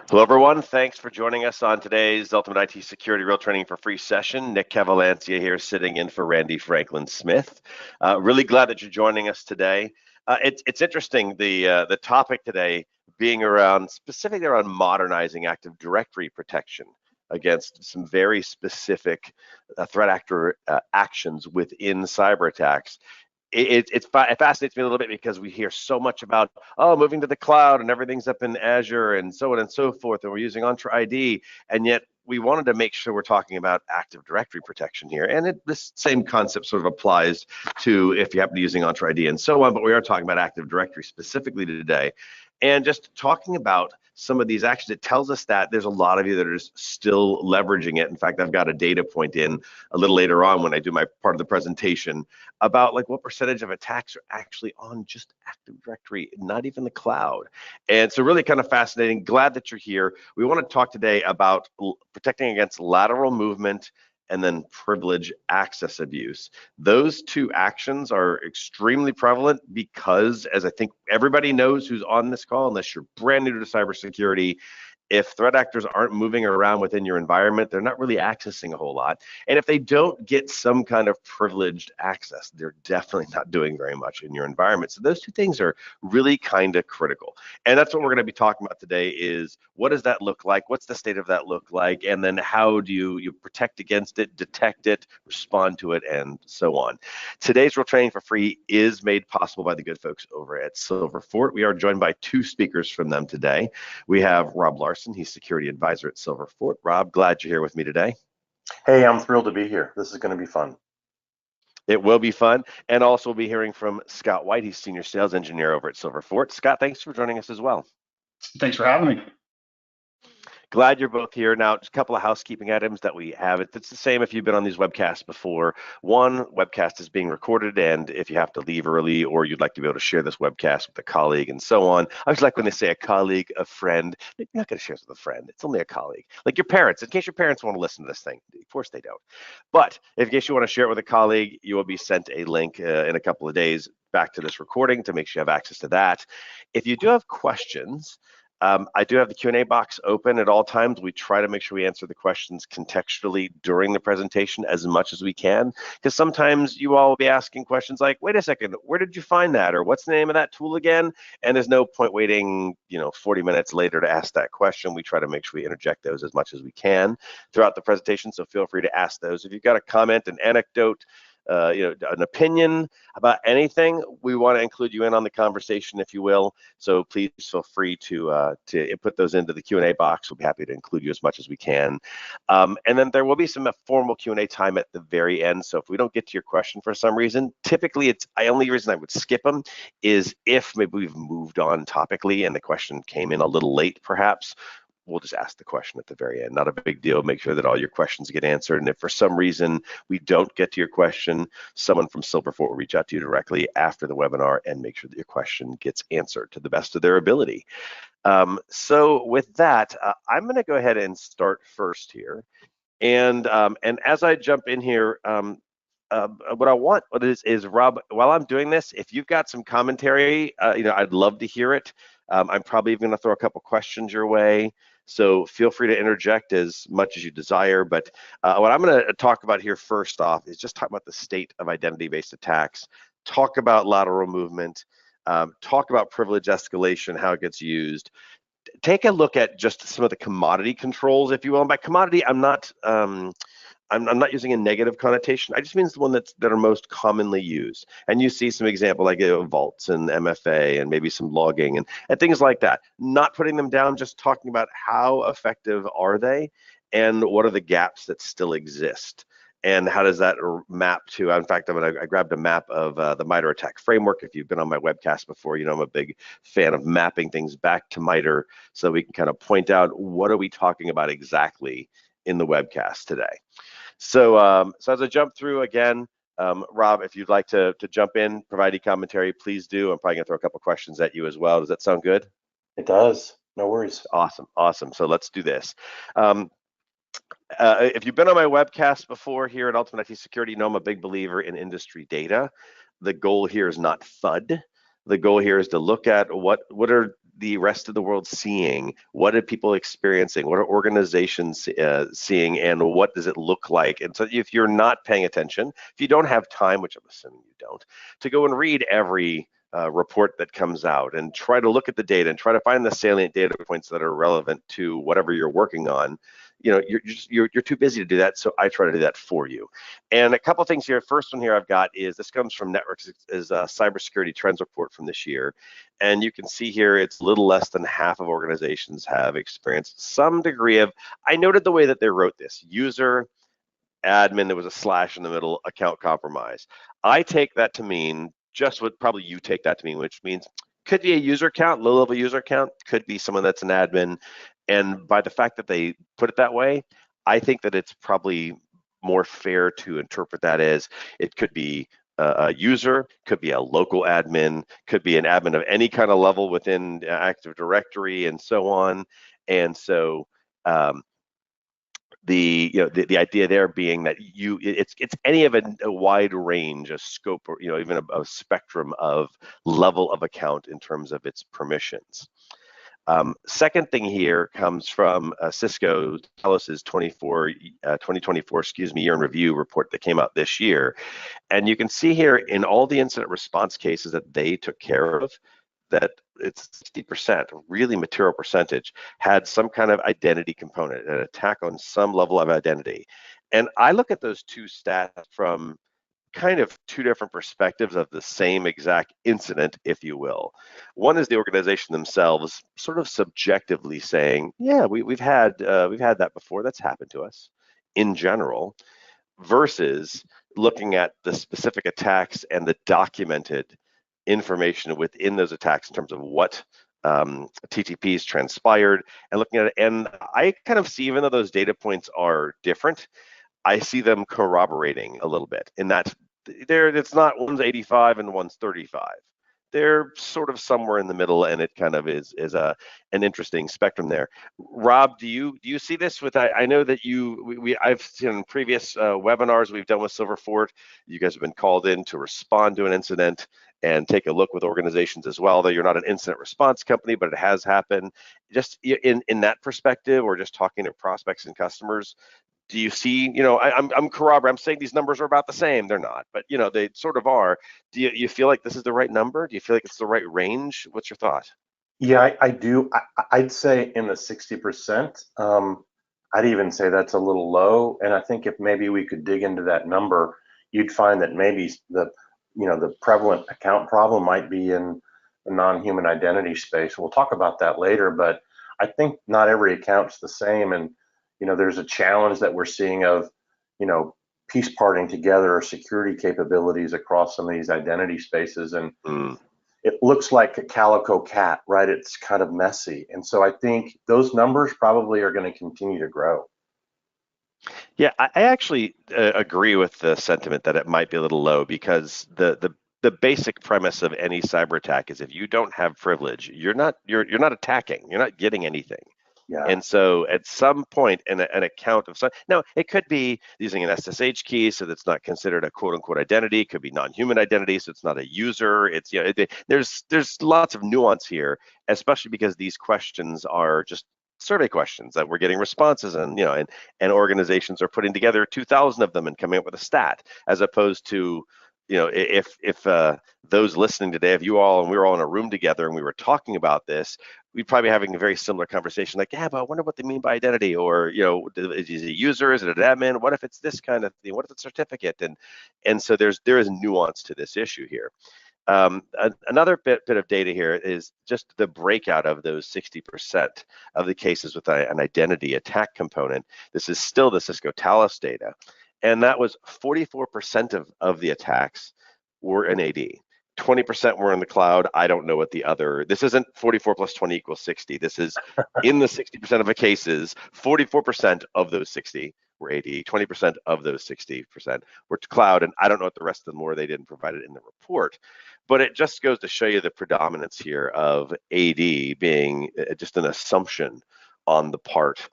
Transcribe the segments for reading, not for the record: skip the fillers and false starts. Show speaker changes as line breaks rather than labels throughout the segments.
Hello, everyone. Thanks for joining us on today's Ultimate IT Security Real Training for Free session. Nick Cavalancia here, sitting in for Randy Franklin Smith. Really glad that you're joining us today. It's interesting, the topic today being specifically around modernizing Active Directory protection against some very specific threat actor actions within cyber attacks. It fascinates me a little bit because we hear so much about moving to the cloud and everything's up in Azure and so on and so forth, and we're using Entra ID, and yet we wanted to make sure we're talking about Active Directory protection here, and this same concept sort of applies to if you happen to be using Entra ID and so on, but we are talking about Active Directory specifically today, and just talking about some of these actions. It tells us that there's a lot of you that are just still leveraging it. In fact, I've got a data point in a little later on when I do my part of the presentation about like what percentage of attacks are actually on just Active Directory, not even the cloud. And so really kind of fascinating. Glad that you're here. We want to talk today about protecting against lateral movement and then privilege access abuse. Those two actions are extremely prevalent because, as I think everybody knows who's on this call, unless you're brand new to cybersecurity, if threat actors aren't moving around within your environment, they're not really accessing a whole lot. And if they don't get some kind of privileged access, they're definitely not doing very much in your environment. So those two things are really kind of critical. And that's what we're going to be talking about today is what does that look like? What's the state of that look like? And then how do you protect against it, detect it, respond to it, and so on. Today's Real Training for Free is made possible by the good folks over at Silver Fort. We are joined by two speakers from them today. We have Rob Larsen. He's security advisor at Silver Fort. Rob, glad you're here with me today.
Hey, I'm thrilled to be here. This is going to be fun.
It will be fun. And also we'll be hearing from Scott White. He's senior sales engineer over at Silver Fort. Scott, thanks for joining us as well.
Thanks for having me.
Glad you're both here. Now, just a couple of housekeeping items that we have. It's the same if you've been on these webcasts before. One, webcast is being recorded, and if you have to leave early or you'd like to be able to share this webcast with a colleague and so on. I always like when they say a colleague, a friend. You're not going to share this with a friend. It's only a colleague. Like your parents, in case your parents want to listen to this thing. Of course they don't. But in case you want to share it with a colleague, you will be sent a link in a couple of days back to this recording to make sure you have access to that. If you do have questions, I do have the Q&A box open at all times. We try to make sure we answer the questions contextually during the presentation as much as we can, because sometimes you all will be asking questions like, wait a second, where did you find that? Or what's the name of that tool again? And there's no point waiting 40 minutes later to ask that question. We try to make sure we interject those as much as we can throughout the presentation, so feel free to ask those. If you've got a comment, an anecdote, an opinion about anything, we want to include you in on the conversation, if you will. So please feel free to put those into the Q&A box. We'll be happy to include you as much as we can. And then there will be some formal Q&A time at the very end. So if we don't get to your question for some reason, typically the only reason I would skip them is if maybe we've moved on topically and the question came in a little late, perhaps. We'll just ask the question at the very end. Not a big deal. Make sure that all your questions get answered. And if for some reason we don't get to your question, someone from Silver Fort will reach out to you directly after the webinar and make sure that your question gets answered to the best of their ability. So with that, I'm going to go ahead and start first here. And as I jump in here, what I want is Rob, while I'm doing this, if you've got some commentary, I'd love to hear it. I'm probably going to throw a couple questions your way, so feel free to interject as much as you desire. But what I'm going to talk about here first off is just talk about the state of identity-based attacks, talk about lateral movement, talk about privilege escalation, how it gets used. Take a look at just some of the commodity controls, if you will. And by commodity, I'm not using a negative connotation. I just mean the one that are most commonly used. And you see some example like vaults and MFA and maybe some logging and things like that. Not putting them down, just talking about how effective are they and what are the gaps that still exist. And how does that map to, in fact, I grabbed a map of the MITRE ATT&CK framework. If you've been on my webcast before, I'm a big fan of mapping things back to MITRE so we can kind of point out what are we talking about exactly in the webcast today. So as I jump through again, Rob, if you'd like to jump in, provide any commentary, please do. I'm probably gonna throw a couple questions at you as well. Does that sound good?
It does. No worries.
Awesome. So let's do this. If you've been on my webcast before here at Ultimate IT Security, you know I'm a big believer in industry data. The goal here is not FUD. The goal here is to look at what are the rest of the world seeing? What are people experiencing? What are organizations seeing, and what does it look like? And so if you're not paying attention, if you don't have time, which I'm assuming you don't, to go and read every report that comes out and try to look at the data and try to find the salient data points that are relevant to whatever you're working on, you're too busy to do that. So I try to do that for you. And a couple things here. First one here I've got is, this comes from Networks, is a cybersecurity trends report from this year. And you can see here it's a little less than half of organizations have experienced some degree of, I noted the way that they wrote this, user, admin, there was a slash in the middle, account compromise. I take that to mean just what probably you take that to mean, which means could be a user account, low-level user account, could be someone that's an admin. And by the fact that they put it that way, I think that it's probably more fair to interpret that as it could be a user, could be a local admin, could be an admin of any kind of level within Active Directory and so on. And so the idea there being that it's any of a wide range, a scope, or even a spectrum of level of account in terms of its permissions. Second thing here comes from Cisco Telos's 2024 year in review report that came out this year. And you can see here in all the incident response cases that they took care of, that it's 60%, a really material percentage, had some kind of identity component, an attack on some level of identity. And I look at those two stats from kind of two different perspectives of the same exact incident, if you will. One is the organization themselves sort of subjectively saying, yeah, we've had that before, that's happened to us in general, versus looking at the specific attacks and the documented information within those attacks in terms of what TTPs transpired, and looking at it. And I kind of see, even though those data points are different, I see them corroborating a little bit in that it's not one's 85 and one's 35. They're sort of somewhere in the middle, and it kind of is an interesting spectrum there. Rob, do you see this with? I know that I've seen in previous webinars we've done with Silverfort, you guys have been called in to respond to an incident and take a look with organizations as well. Though you're not an incident response company, but it has happened. Just in that perspective, or just talking to prospects and customers, do you see, I'm corroborating, I'm saying these numbers are about the same. They're not, but they sort of are. Do you feel like this is the right number? Do you feel like it's the right range? What's your thought?
Yeah, I do. I'd say in the 60%. I'd even say that's a little low. And I think if maybe we could dig into that number, you'd find that maybe the prevalent account problem might be in the non-human identity space. We'll talk about that later, but I think not every account's the same. And there's a challenge that we're seeing of, piece parting together security capabilities across some of these identity spaces. And it looks like a calico cat, right? It's kind of messy. And so I think those numbers probably are going to continue to grow.
Yeah, I actually agree with the sentiment that it might be a little low, because the basic premise of any cyber attack is if you don't have privilege, you're not attacking, you're not getting anything.
Yeah.
And so at some point an account of some, now it could be using an SSH key, so that's not considered a quote unquote identity. It could be non-human identity, so it's not a user. It's there's lots of nuance here, especially because these questions are just survey questions that we're getting responses, and and organizations are putting together 2,000 of them and coming up with a stat, as opposed to if those listening today, if you all and we were all in a room together and we were talking about this, we'd probably be having a very similar conversation, like, yeah, but I wonder what they mean by identity, or is it a user, is it an admin, what if it's this kind of thing, what if it's a certificate, and so there is nuance to this issue here. Another bit of data here is just the breakout of those 60% of the cases with an identity attack component. This is still the Cisco Talos data. And that was 44% of the attacks were in AD. 20% were in the cloud. I don't know what the other, this isn't 44 plus 20 equals 60. This is in the 60% of the cases, 44% of those 60 were AD, 20% of those 60% were to cloud. And I don't know what the rest of them were. They didn't provide it in the report. But it just goes to show you the predominance here of AD being just an assumption on the part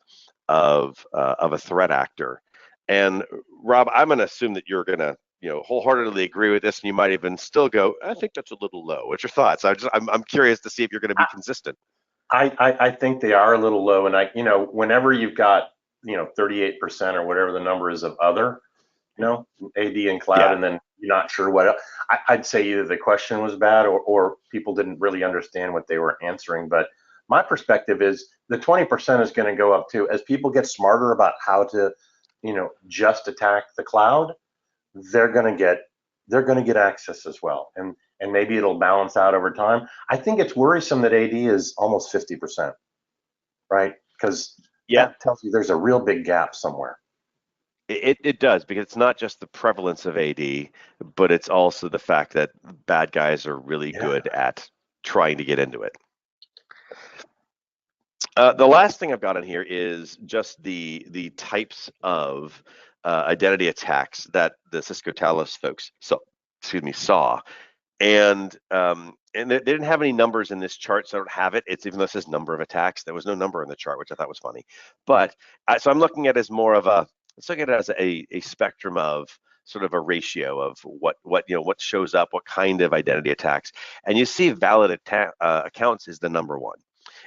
of a threat actor. And Rob, I'm going to assume that you're going to wholeheartedly agree with this, and you might even still go, I think that's a little low. What's your thoughts? I'm curious to see if you're going to be consistent.
I think they are a little low, and whenever you've got 38% or whatever the number is of other, AD and cloud,
Yeah.
and then you're not sure what else, I'd say either the question was bad or people didn't really understand what they were answering. But my perspective is the 20% is going to go up too as people get smarter about how to just attack the cloud. They're going to get access as well, and maybe it'll balance out over time. I think it's worrisome that AD is almost 50%, right? Because
Yeah,
that tells you there's a real big gap somewhere.
it does, because it's not just the prevalence of AD, but it's also the fact that bad guys are really
Yeah.
good at trying to get into it. The last thing I've got in here is just the types of identity attacks that the Cisco Talos folks saw. And they didn't have any numbers in this chart, so I don't have it. It's even though it says number of attacks, there was no number in the chart, which I thought was funny. But so I'm looking at it as more of let's look at it as a spectrum of sort of a ratio of what shows up, what kind of identity attacks. And you see valid accounts is the number one.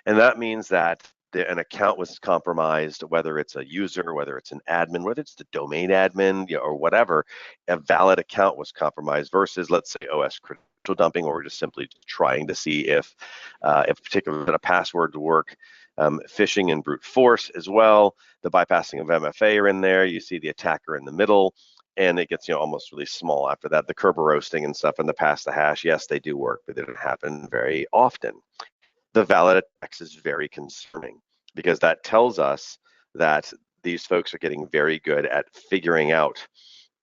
And that means that an account was compromised, whether it's a user, whether it's an admin, whether it's the domain admin, or whatever. A valid account was compromised versus, let's say, OS credential dumping, or just simply trying to see if a particular set of passwords work. Phishing and brute force as well. The bypassing of MFA are in there. You see the attacker in the middle, and it gets almost really small after that. The Kerber roasting and stuff and the pass the hash, yes, they do work, but they don't happen very often. The valid attacks is very concerning, because that tells us that these folks are getting very good at figuring out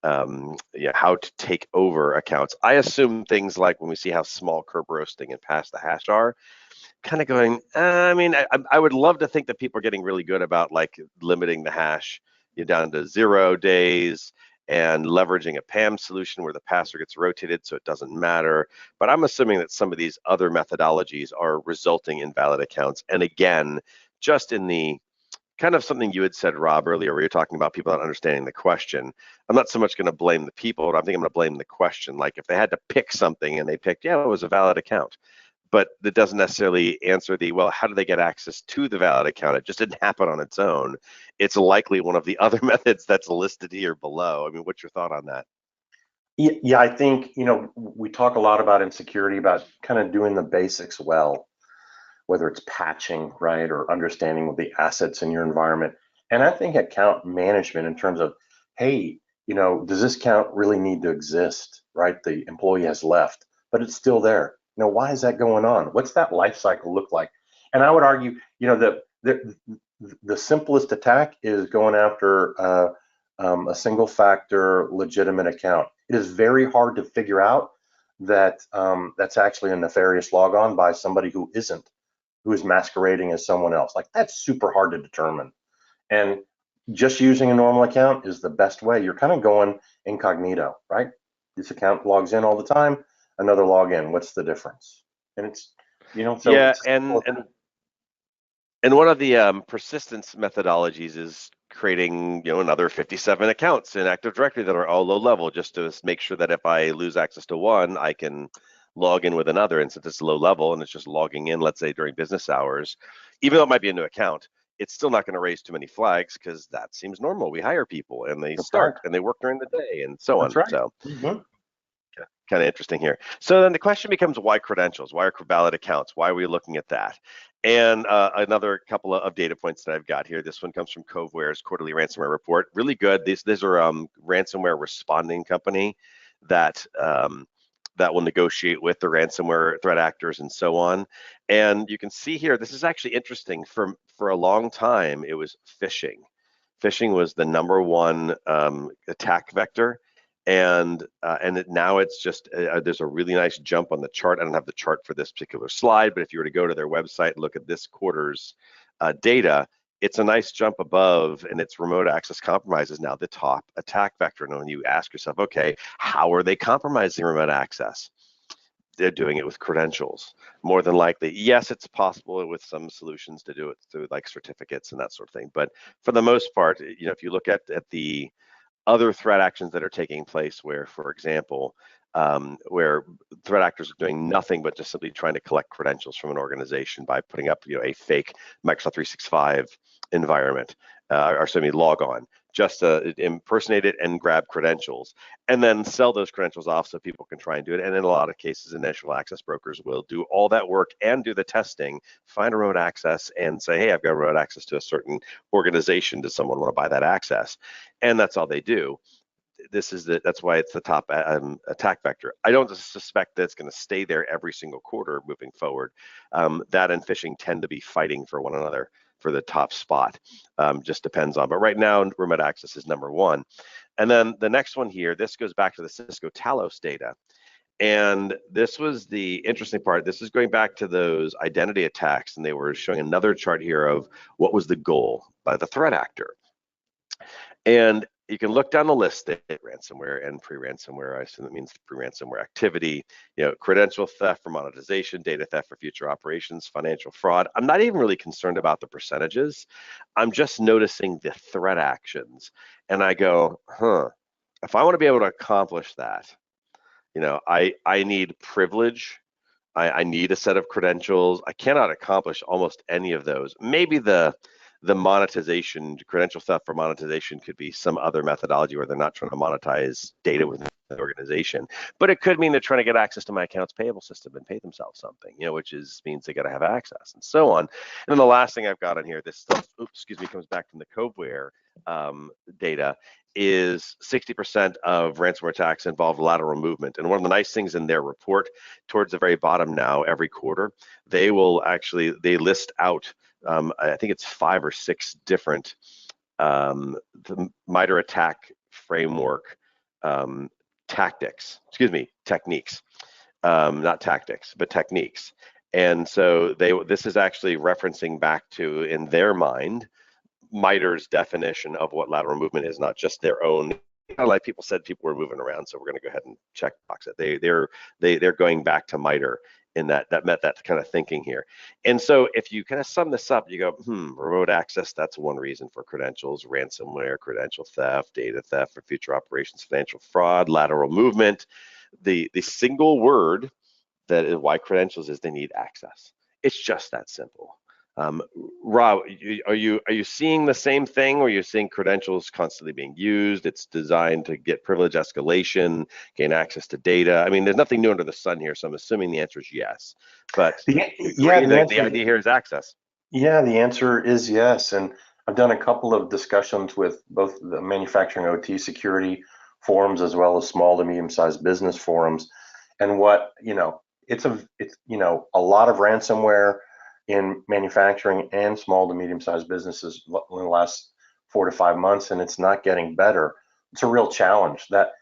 how to take over accounts. I assume things like when we see how small curb roasting and pass the hash are, kind of going, I would love to think that people are getting really good about like limiting the hash down to 0 days and leveraging a PAM solution where the password gets rotated so it doesn't matter. But I'm assuming that some of these other methodologies are resulting in valid accounts. And again, just in the kind of something you had said, Rob, earlier, where you're talking about people not understanding the question. I'm not so much going to blame the people, but I think I'm going to blame the question. Like if they had to pick something and they picked, it was a valid account. But that doesn't necessarily answer how do they get access to the valid account? It just didn't happen on its own. It's likely one of the other methods that's listed here below. I mean, what's your thought on that?
Yeah, I think, we talk a lot about insecurity, about kind of doing the basics well, whether it's patching, right, or understanding the assets in your environment. And I think account management in terms of, hey, does this account really need to exist, right? The employee has left, but it's still there. Why is that going on? What's that life cycle look like? And I would argue, the simplest attack is going after a single factor legitimate account. It is very hard to figure out that that's actually a nefarious logon by somebody who is masquerading as someone else. Like that's super hard to determine. And just using a normal account is the best way. You're kind of going incognito, right? This account logs in all the time, another login. What's the difference? And it's, so
Yeah,
it's
and one of the persistence methodologies is creating another 57 accounts in Active Directory that are all low level, just to make sure that if I lose access to one, I can log in with another. And since it's low level and it's just logging in, let's say during business hours, even though it might be a new account, it's still not going to raise too many flags, because that seems normal. We hire people and they start and they work during the day and so on.
That's right.
So kind of interesting here. So then the question becomes, why credentials? Why are valid accounts? Why are we looking at that? And another couple of data points that I've got here. This one comes from Coveware's quarterly ransomware report. Really good. These are ransomware responding company that that will negotiate with the ransomware threat actors and so on. And you can see here, this is actually interesting. For a long time, it was phishing. Phishing was the number one attack vector. And now it's just there's a really nice jump on the chart. I don't have the chart for this particular slide, but if you were to go to their website and look at this quarter's data, it's a nice jump above, and it's remote access compromise is now the top attack vector. And when you ask yourself, okay, how are they compromising remote access? They're doing it with credentials. More than likely, yes, it's possible with some solutions to do it through like certificates and that sort of thing. But for the most part, if you look at the other threat actions that are taking place where, for example, where threat actors are doing nothing but just simply trying to collect credentials from an organization by putting up, a fake Microsoft 365 environment, or log on, just to impersonate it and grab credentials, and then sell those credentials off so people can try and do it. And in a lot of cases, initial access brokers will do all that work and do the testing, find a remote access, and say, hey, I've got remote access to a certain organization. Does someone want to buy that access? And that's all they do. That's why it's the top attack vector. I don't suspect that it's going to stay there every single quarter moving forward. That and phishing tend to be fighting for one another for the top spot. Just depends on. But right now, remote access is number one. And then the next one here, this goes back to the Cisco Talos data. And this was the interesting part. This is going back to those identity attacks, and they were showing another chart here of what was the goal by the threat actor. And you can look down the list there, ransomware and pre-ransomware. I assume that means pre-ransomware activity, credential theft for monetization, data theft for future operations, financial fraud. I'm not even really concerned about the percentages. I'm just noticing the threat actions. And I go, if I want to be able to accomplish that, I need privilege. I need a set of credentials. I cannot accomplish almost any of those. Maybe the monetization, credential theft for monetization could be some other methodology where they're not trying to monetize data within the organization, but it could mean they're trying to get access to my accounts payable system and pay themselves something, which means they got to have access and so on. And then the last thing I've got on here, this stuff, comes back from the Coveware data, is 60% of ransomware attacks involve lateral movement. And one of the nice things in their report towards the very bottom now, every quarter, they list out, I think it's 5 or 6 different the MITRE attack framework techniques, not tactics, but techniques. And so this is actually referencing back to, in their mind, MITRE's definition of what lateral movement is, not just their own. Like people said, people were moving around, so we're going to go ahead and check box it. They're going back to MITRE in that kind of thinking here. And so if you kind of sum this up, you go, remote access, that's one reason for credentials, ransomware, credential theft, data theft for future operations, financial fraud, lateral movement. The single word that is why credentials is they need access. It's just that simple. Rob, are you seeing the same thing, or are you seeing credentials constantly being used? It's designed to get privilege escalation, gain access to data. I mean, there's nothing new under the sun here, so I'm assuming the answer is yes. But the idea here is access.
Yeah, the answer is yes. And I've done a couple of discussions with both the manufacturing OT security forums as well as small to medium-sized business forums. And it's a lot of ransomware in manufacturing and small to medium-sized businesses in the last 4 to 5 months, and it's not getting better. It's a real challenge. That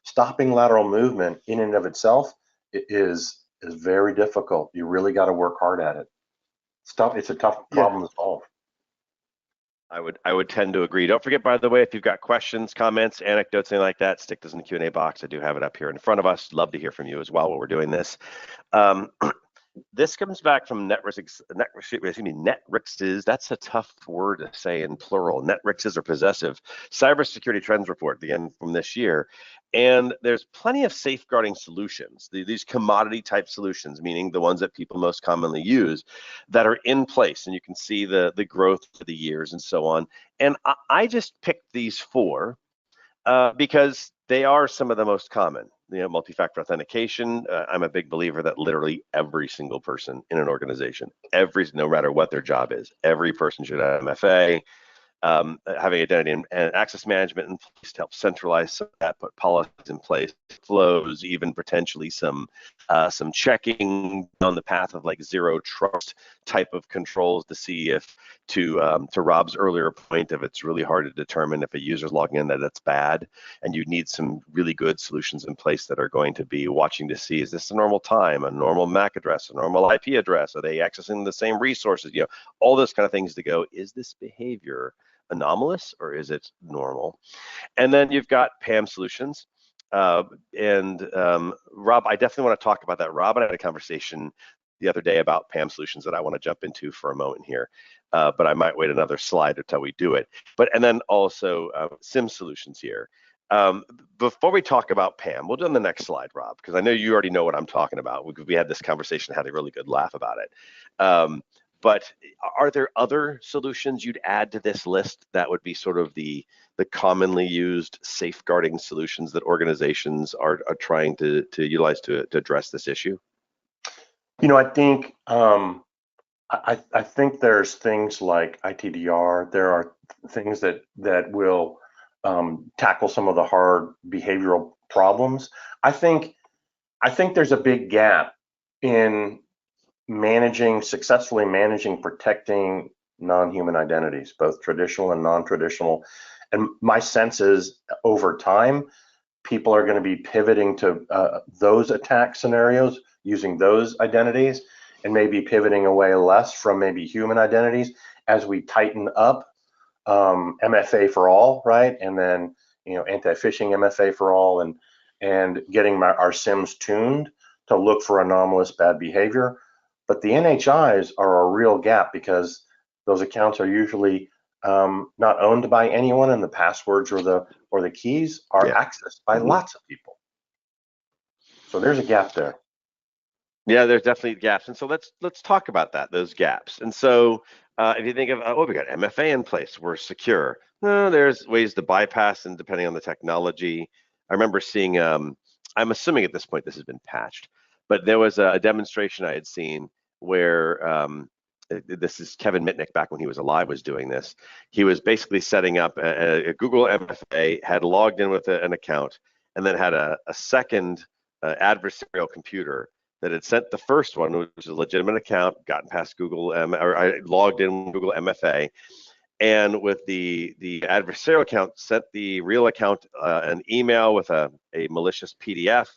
stopping lateral movement in and of itself is very difficult. You really got to work hard at it. It's a tough problem to solve.
I would tend to agree. Don't forget, by the way, if you've got questions, comments, anecdotes, anything like that, stick those in the Q&A box. I do have it up here in front of us. Love to hear from you as well while we're doing this. This comes back from Netrix's. That's a tough word to say in plural. Netrix's or possessive cybersecurity trends report, again from this year. And there's plenty of safeguarding solutions, these commodity type solutions, meaning the ones that people most commonly use, that are in place. And you can see the growth for the years and so on. And I just picked these 4 because they are some of the most common. Multi-factor authentication. I'm a big believer that literally every single person in an organization, no matter what their job is, every person should have MFA. Having identity and access management in place to help centralize that, put policies in place, flows, even potentially some checking on the path of like zero trust type of controls to see if, to Rob's earlier point, if it's really hard to determine if a user's logging in that it's bad, and you need some really good solutions in place that are going to be watching to see, is this a normal time, a normal MAC address, a normal IP address, are they accessing the same resources, all those kind of things to go, is this behavior anomalous or is it normal? And then you've got PAM solutions. Rob, I definitely want to talk about that. Rob and I had a conversation the other day about PAM solutions that I want to jump into for a moment here, but I might wait another slide until we do it. And then also SIM solutions here. Before we talk about PAM, we'll do on the next slide, Rob, because I know you already know what I'm talking about. We had this conversation, had a really good laugh about it. But are there other solutions you'd add to this list that would be sort of the commonly used safeguarding solutions that organizations are trying to utilize to address this issue?
I think I think there's things like ITDR. There are things that will tackle some of the hard behavioral problems. I think there's a big gap in successfully managing, protecting non-human identities, both traditional and non-traditional. And my sense is over time, people are going to be pivoting to those attack scenarios using those identities, and maybe pivoting away less from maybe human identities as we tighten up MFA for all, right? And then anti-phishing MFA for all, and getting our SIMs tuned to look for anomalous bad behavior. But the NHIs are a real gap because those accounts are usually not owned by anyone, and the passwords or the keys are accessed by lots of people. So there's a gap there.
Yeah, there's definitely gaps, and so let's talk about those gaps. And so if you think of we got MFA in place, we're secure. There's ways to bypass, and depending on the technology. I remember seeing I'm assuming at this point this has been patched, but there was a demonstration I had seen where this is Kevin Mitnick back when he was alive was doing this. He was basically setting up a Google MFA, had logged in with an account, and then had a second adversarial computer that had sent the first one, which was a legitimate account, gotten past Google, or I logged in with Google MFA, and with the adversarial account, sent the real account an email with a malicious PDF.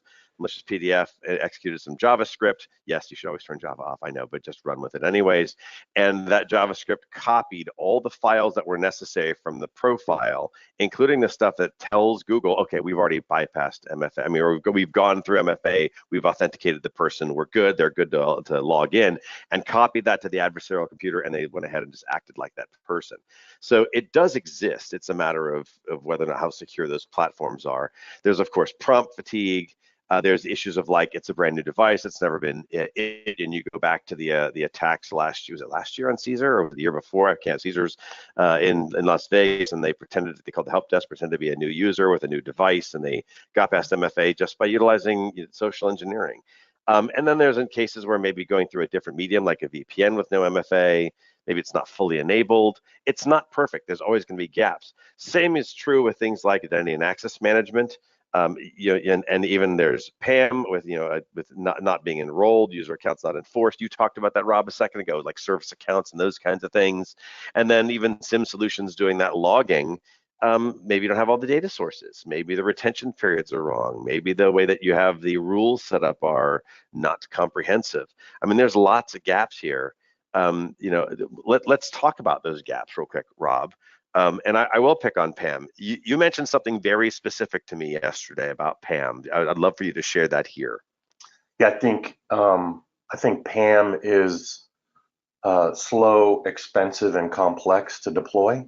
Malicious PDF executed some JavaScript. Yes, you should always turn Java off, I know, but just run with it anyways. And that JavaScript copied all the files that were necessary from the profile, including the stuff that tells Google, okay, we've already bypassed MFA. I mean, we've gone through MFA, we've authenticated the person, we're good, they're good to log in, and copied that to the adversarial computer, and they went ahead and just acted like that person. So it does exist. It's a matter of whether or not how secure those platforms are. There's, of course, prompt fatigue. There's issues of like it's a brand new device, it's never been and you go back to the attacks last year on Caesar or the year before? I can't. Caesar's in Las Vegas, and they called the help desk, pretended to be a new user with a new device, and they got past MFA just by utilizing social engineering. And then there's in cases where maybe going through a different medium like a VPN with no MFA. Maybe it's not fully enabled. It's not perfect. There's always going to be gaps. Same is true with things like identity and access management. And even there's PAM with with not being enrolled, user accounts not enforced. You talked about that, Rob, a second ago, like service accounts and those kinds of things. And then even SIM solutions doing that logging. Maybe you don't have all the data sources. Maybe the retention periods are wrong. Maybe the way that you have the rules set up are not comprehensive. I mean, there's lots of gaps here. Let's talk about those gaps real quick, Rob. And I will pick on PAM. You mentioned something very specific to me yesterday about PAM. I'd love for you to share that here.
Yeah, I think PAM is slow, expensive, and complex to deploy,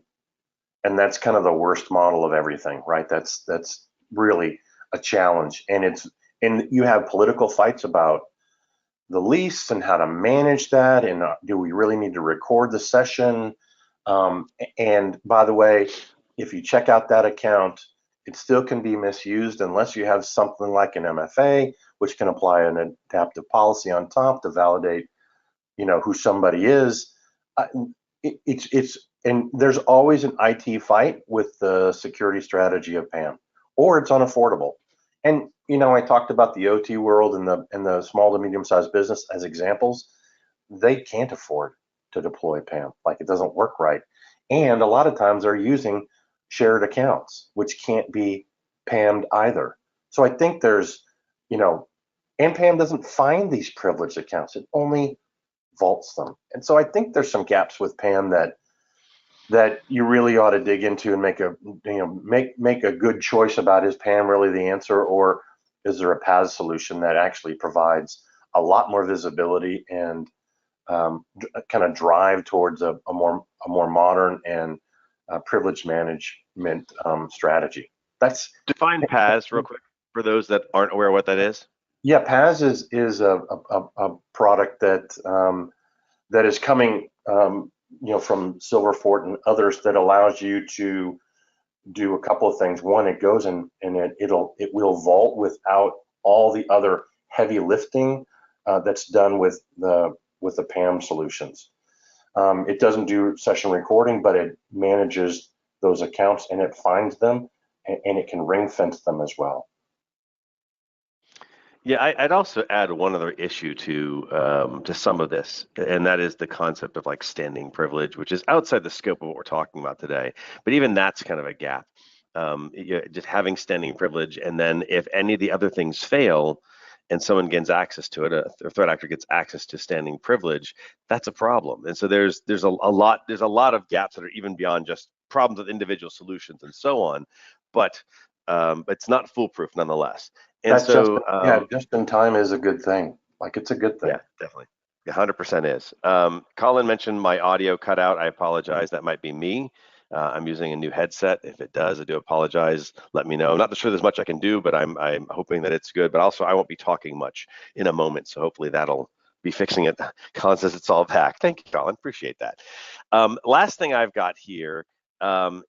and that's kind of the worst model of everything, right? That's really a challenge, and you have political fights about the lease and how to manage that, and do we really need to record the session? And by the way, if you check out that account, it still can be misused unless you have something like an MFA, which can apply an adaptive policy on top to validate, who somebody is. And there's always an IT fight with the security strategy of PAM, or it's unaffordable. And I talked about the OT world and the small to medium-sized business as examples. They can't afford to deploy PAM. Like, it doesn't work right. And a lot of times they're using shared accounts, which can't be PAM'd either. So I think there's, and PAM doesn't find these privileged accounts. It only vaults them. And so I think there's some gaps with PAM that you really ought to dig into and make a good choice about, is PAM really the answer, or is there a PaaS solution that actually provides a lot more visibility and kind of drive towards a more modern and privilege management strategy. That's
Define PaaS real quick for those that aren't aware of what that is.
Yeah, PaaS is a product that is coming from Silverfort and others that allows you to do a couple of things. One, it goes and it will vault without all the other heavy lifting that's done with the PAM solutions. It doesn't do session recording, but it manages those accounts and it finds them and it can ring fence them as well.
Yeah, I'd also add one other issue to some of this, and that is the concept of like standing privilege, which is outside the scope of what we're talking about today. But even that's kind of a gap. Just having standing privilege, and then if any of the other things fail, and someone gains access to it, a threat actor gets access to standing privilege, that's a problem. And so there's a lot of gaps that are even beyond just problems with individual solutions and so on, but it's not foolproof nonetheless. And
That's
so,
just in time is a good thing. Like it's a good thing.
yeah, definitely. 100% is. Colin mentioned my audio cut out. I apologize. That might be me. I'm using a new headset. If it does, I do apologize. Let me know. I'm not sure there's much I can do, but I'm hoping that it's good. But also, I won't be talking much in a moment, so hopefully that'll be fixing it. Colin says it's all back. Thank you, Colin. Appreciate that. Last thing I've got here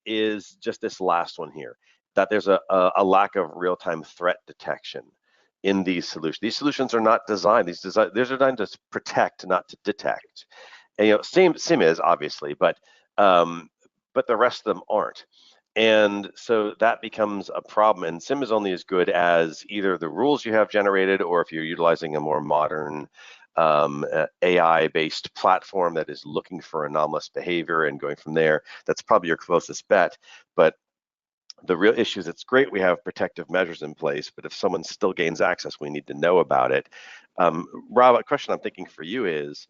is just this last one here, that there's a lack of real-time threat detection in these solutions. These solutions are not designed. These are designed to protect, not to detect. And SIM is obviously, but the rest of them aren't. And so that becomes a problem. And SIM is only as good as either the rules you have generated, or if you're utilizing a more modern AI-based platform that is looking for anomalous behavior and going from there. That's probably your closest bet. But the real issue is, it's great we have protective measures in place, but if someone still gains access, we need to know about it. Rob, a question I'm thinking for you is,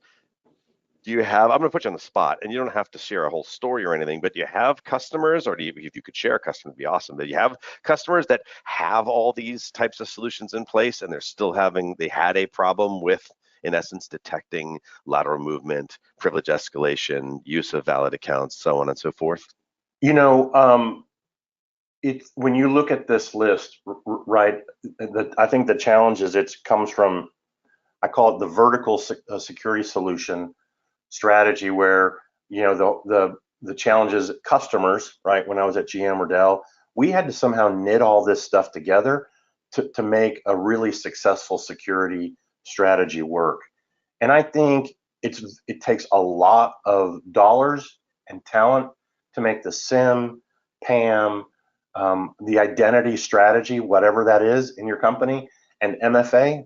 do you have, I'm going to put you on the spot, and you don't have to share a whole story or anything, but do you have customers, or if you could share a customer, it'd be awesome. Do you have customers that have all these types of solutions in place and they had a problem with, in essence, detecting lateral movement, privilege escalation, use of valid accounts, so on and so forth?
When you look at this list, right, I think the challenge is it comes from, I call it the vertical security solution strategy, where the challenge is customers, right? When I was at GM or Dell, we had to somehow knit all this stuff together to make a really successful security strategy work. And I think it takes a lot of dollars and talent to make the SIM, PAM, the identity strategy, whatever that is in your company, and MFA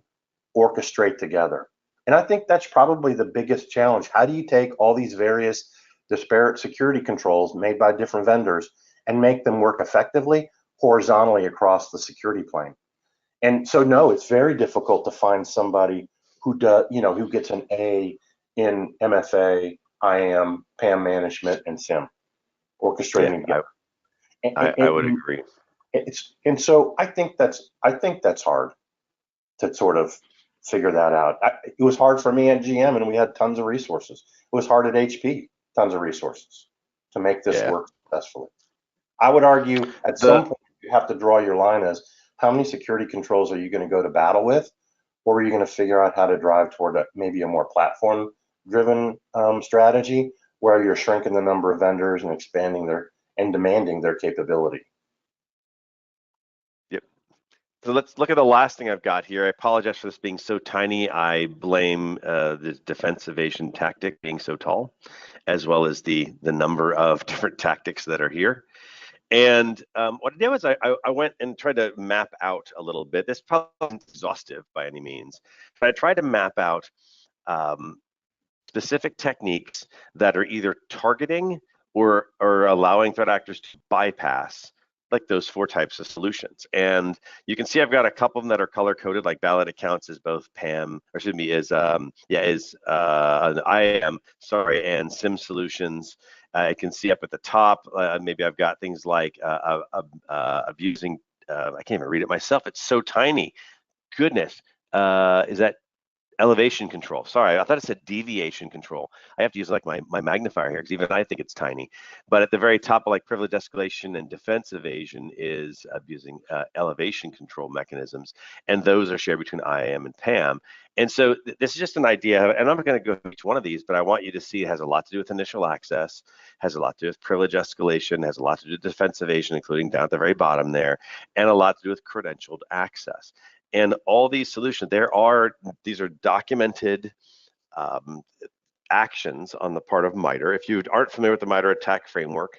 orchestrate together. And I think that's probably the biggest challenge. How do you take all these various disparate security controls made by different vendors and make them work effectively horizontally across the security plane? And so, no, it's very difficult to find somebody who gets an A in MFA, IAM, PAM management, and SIM orchestrating together.
I would agree.
And so I think that's hard to sort of figure that out. It was hard for me at GM, and we had tons of resources. It was hard at HP, tons of resources to make this work successfully. I would argue at some point you have to draw your line as, how many security controls are you going to go to battle with, or are you going to figure out how to drive toward maybe a more platform-driven strategy, where you're shrinking the number of vendors and expanding and demanding their capability.
Yep. So let's look at the last thing I've got here. I apologize for this being so tiny. I blame the defense evasion tactic being so tall, as well as the number of different tactics that are here. And what I did was I went and tried to map out a little bit. This probably isn't exhaustive by any means, but I tried to map out specific techniques that are either targeting or allowing threat actors to bypass like those 4 types of solutions. And you can see I've got a couple of them that are color coded, like valid accounts is both PAM, or excuse me, is IAM, sorry, and SIM solutions. I can see up at the top, maybe I've got things like abusing, I can't even read it myself, it's so tiny. Goodness, is that elevation control. Sorry, I thought it said deviation control. I have to use like my magnifier here because even I think it's tiny. But at the very top of like privilege escalation and defense evasion is using elevation control mechanisms, and those are shared between IAM and PAM. And so this is just an idea, and I'm not going to go through each one of these, but I want you to see it has a lot to do with initial access, has a lot to do with privilege escalation, has a lot to do with defense evasion, including down at the very bottom there, and a lot to do with credentialed access. And all these solutions, these are documented actions on the part of MITRE. If you aren't familiar with the MITRE attack framework,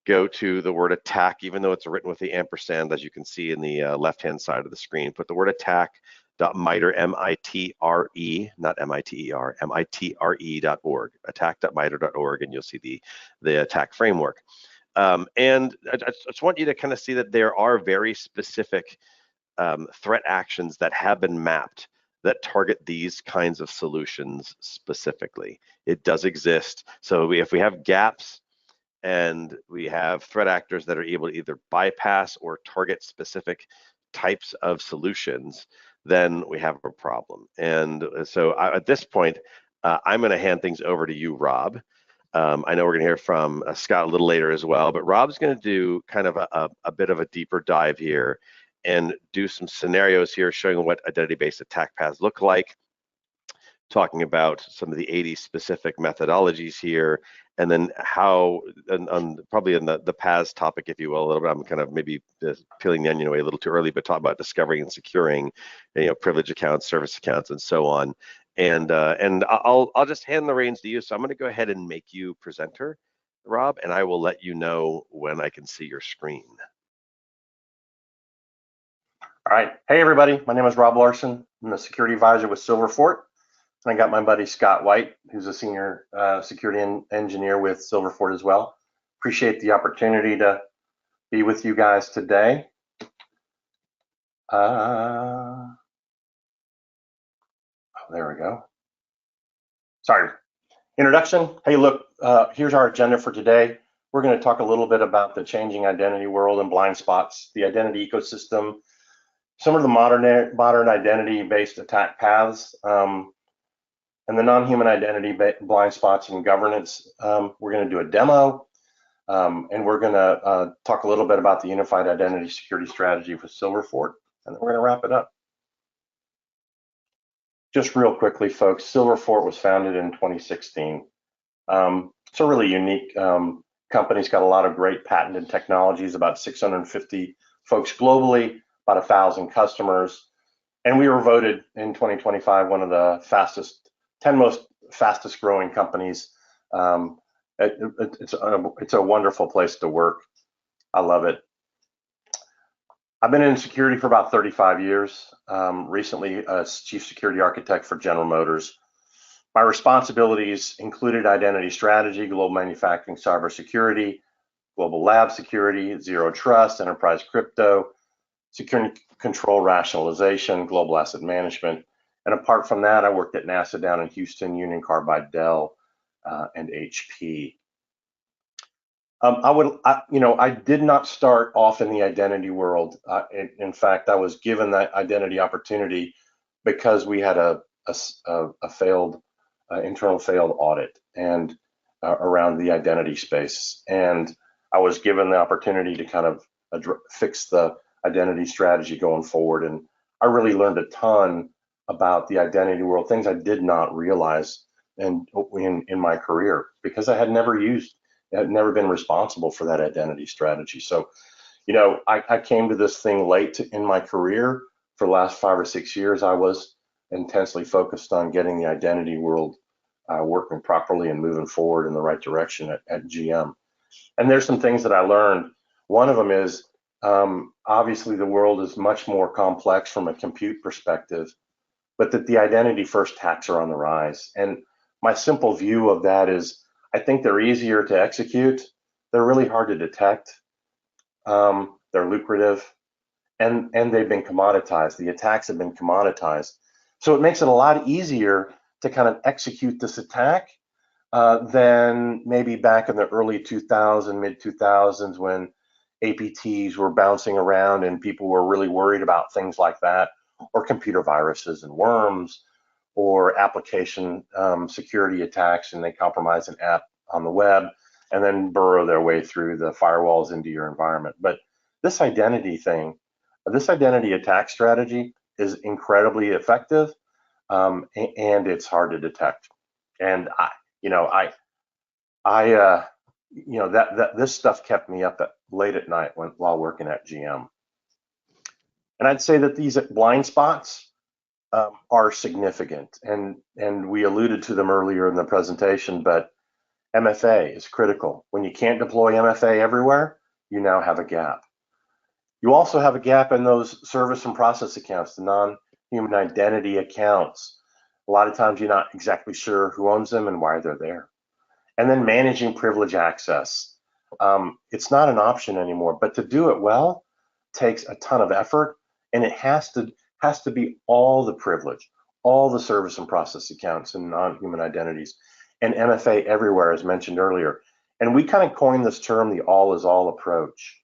go to the word attack, even though it's written with the ampersand, as you can see in the left-hand side of the screen. Put the word attack.mitre, M-I-T-R-E, not M-I-T-E-R, M-I-T-R-E.org, attack.mitre.org, and you'll see the attack framework. And I just want you to kind of see that there are very specific threat actions that have been mapped that target these kinds of solutions specifically. It does exist. So if we have gaps and we have threat actors that are able to either bypass or target specific types of solutions, then we have a problem. And so at this point, I'm going to hand things over to you, Rob. I know we're going to hear from Scott a little later as well, but Rob's going to do kind of a bit of a deeper dive here and do some scenarios here showing what identity-based attack paths look like, talking about some of the 80 specific methodologies here, and then how, probably in the paths topic, if you will, a little bit, I'm kind of maybe peeling the onion away a little too early, but talk about discovering and securing, privilege accounts, service accounts, and so on. And I'll just hand the reins to you. So I'm going to go ahead and make you presenter, Rob, and I will let you know when I can see your screen.
All right. Hey, everybody. My name is Rob Larsen. I'm the security advisor with Silverfort. And I got my buddy Scott White, who's a senior security engineer with Silverfort as well. Appreciate the opportunity to be with you guys today. Oh, there we go. Sorry. Introduction. Hey, look, here's our agenda for today. We're going to talk a little bit about the changing identity world and blind spots, the identity ecosystem, some of the modern identity-based attack paths, and the non-human identity blind spots and governance. We're going to do a demo, and we're going to talk a little bit about the unified identity security strategy for Silverfort, and then we're going to wrap it up. Just real quickly, folks, Silverfort was founded in 2016. It's a really unique company. It's got a lot of great patented technologies, about 650 folks globally, about 1,000 customers. And we were voted in 2025 one of the 10 most fastest growing companies. It's a wonderful place to work. I love it. I've been in security for about 35 years, recently as chief security architect for General Motors. My responsibilities included identity strategy, global manufacturing, cybersecurity, global lab security, zero trust, enterprise crypto, security control rationalization, global asset management. And apart from that, I worked at NASA down in Houston, Union Carbide, Dell, and HP. I did not start off in the identity world. In fact, I was given that identity opportunity because we had a failed internal failed audit and around the identity space, and I was given the opportunity to kind of fix the identity strategy going forward. And I really learned a ton about the identity world, things I did not realize in my career because I had never been responsible for that identity strategy. So, I came to this thing late in my career. For the last 5 or 6 years, I was intensely focused on getting the identity world working properly and moving forward in the right direction at GM. And there's some things that I learned. One of them is, obviously the world is much more complex from a compute perspective, but that the identity first attacks are on the rise. And my simple view of that is, I think they're easier to execute. They're really hard to detect. They're lucrative, and they've been commoditized. The attacks have been commoditized. So it makes it a lot easier to kind of execute this attack than maybe back in the early 2000s, mid 2000s, when APTs were bouncing around and people were really worried about things like that, or computer viruses and worms, or application security attacks, and they compromise an app on the web and then burrow their way through the firewalls into your environment. But this identity thing, this identity attack strategy is incredibly effective, and it's hard to detect. And this stuff kept me up late at night while working at GM. And I'd say that these blind spots are significant, and we alluded to them earlier in the presentation, but MFA is critical. When you can't deploy MFA everywhere, you now have a gap. You also have a gap in those service and process accounts, the non-human identity accounts. A lot of times you're not exactly sure who owns them and why they're there. And then managing privilege access. It's not an option anymore, but to do it well takes a ton of effort, and it has to be all the privilege, all the service and process accounts and non-human identities, and MFA everywhere, as mentioned earlier. And we kind of coined this term, the all is all approach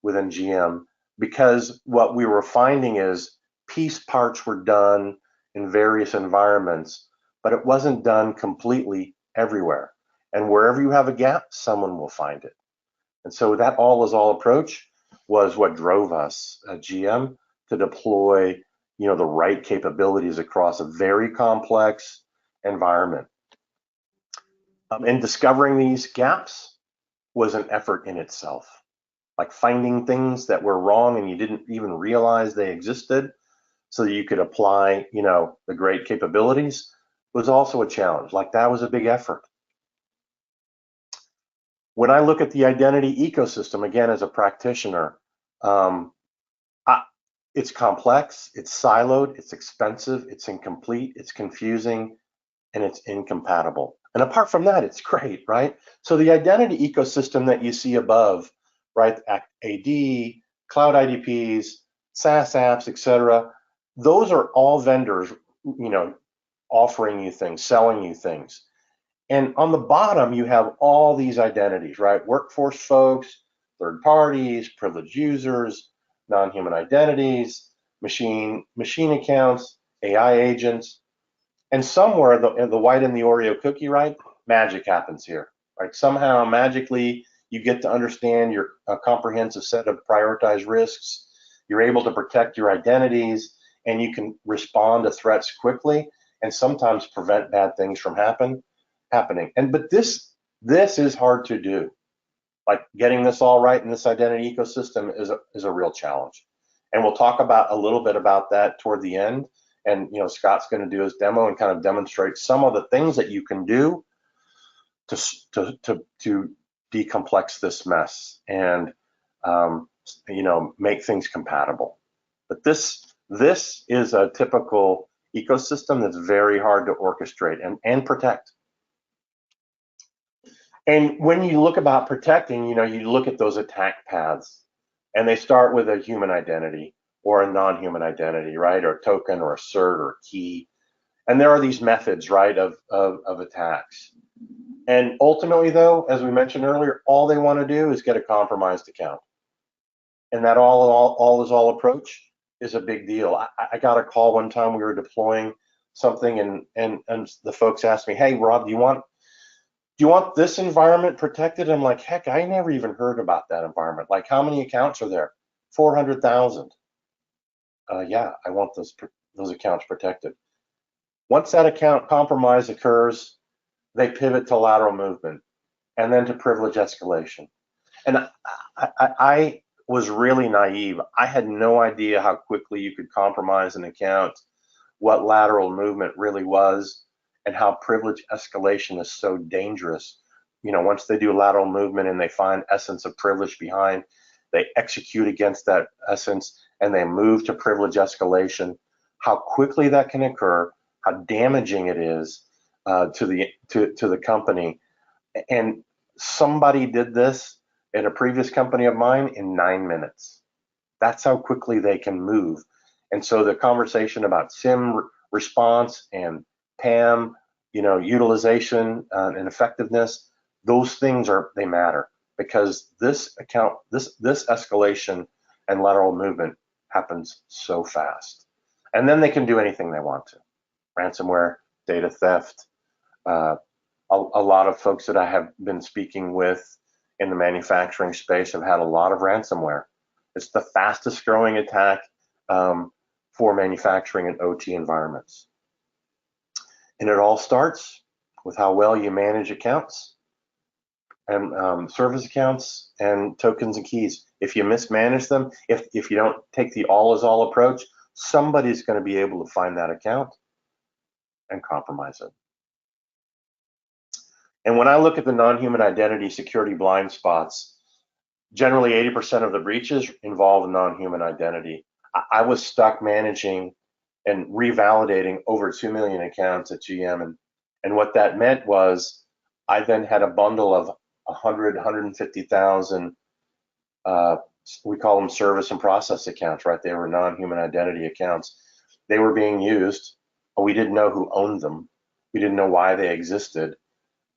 within GM, because what we were finding is piece parts were done in various environments, but it wasn't done completely everywhere. And wherever you have a gap, someone will find it. And so that all is all approach was what drove us at GM to deploy, the right capabilities across a very complex environment. And discovering these gaps was an effort in itself. Like finding things that were wrong and you didn't even realize they existed so that you could apply, the great capabilities was also a challenge. Like that was a big effort. When I look at the identity ecosystem, again, as a practitioner, it's complex, it's siloed, it's expensive, it's incomplete, it's confusing, and it's incompatible. And apart from that, it's great, right? So the identity ecosystem that you see above, right, AD, cloud IDPs, SaaS apps, etc., those are all vendors, offering you things, selling you things. And on the bottom, you have all these identities, right? Workforce folks, third parties, privileged users, non-human identities, machine accounts, AI agents, and somewhere the white in the Oreo cookie, right? Magic happens here, right? Somehow magically you get to understand your comprehensive set of prioritized risks. You're able to protect your identities, and you can respond to threats quickly, and sometimes prevent bad things from happening. But this is hard to do. Like getting this all right in this identity ecosystem is a real challenge. And we'll talk about a little bit about that toward the end. And Scott's going to do his demo and kind of demonstrate some of the things that you can do to decomplex this mess and make things compatible. But this is a typical ecosystem that's very hard to orchestrate and protect. And when you look about protecting, you look at those attack paths, and they start with a human identity or a non-human identity, right? Or a token or a cert or a key. And there are these methods, right, of attacks. And ultimately, though, as we mentioned earlier, all they want to do is get a compromised account. And that all is all approach is a big deal. I got a call one time, we were deploying something, and the folks asked me, "Hey, Rob, do you want this environment protected?" I'm like, heck, I never even heard about that environment. Like, how many accounts are there? 400,000. Yeah, I want those accounts protected. Once that account compromise occurs, they pivot to lateral movement and then to privilege escalation. And I was really naive. I had no idea how quickly you could compromise an account, what lateral movement really was, and how privilege escalation is so dangerous. Once they do lateral movement and they find essence of privilege behind, they execute against that essence and they move to privilege escalation. How quickly that can occur, how damaging it is to the company. And somebody did this at a previous company of mine in 9 minutes. That's how quickly they can move. And so the conversation about SIM response and PAM, utilization and effectiveness, those things they matter, because this escalation and lateral movement happens so fast. And then they can do anything they want to. ransomware, data theft. A lot of folks that I have been speaking with in the manufacturing space have had a lot of ransomware. It's the fastest growing attack for manufacturing and OT environments. And it all starts with how well you manage accounts and service accounts and tokens and keys. If you mismanage them, if you don't take the all is all approach, somebody's going to be able to find that account and compromise it. And when I look at the non-human identity security blind spots, generally 80% of the breaches involve non-human identity. I was stuck managing and revalidating over 2 million accounts at GM. And what that meant was I then had a bundle of 150,000, we call them service and process accounts, right? They were non-human identity accounts. They were being used, but we didn't know who owned them. We didn't know why they existed.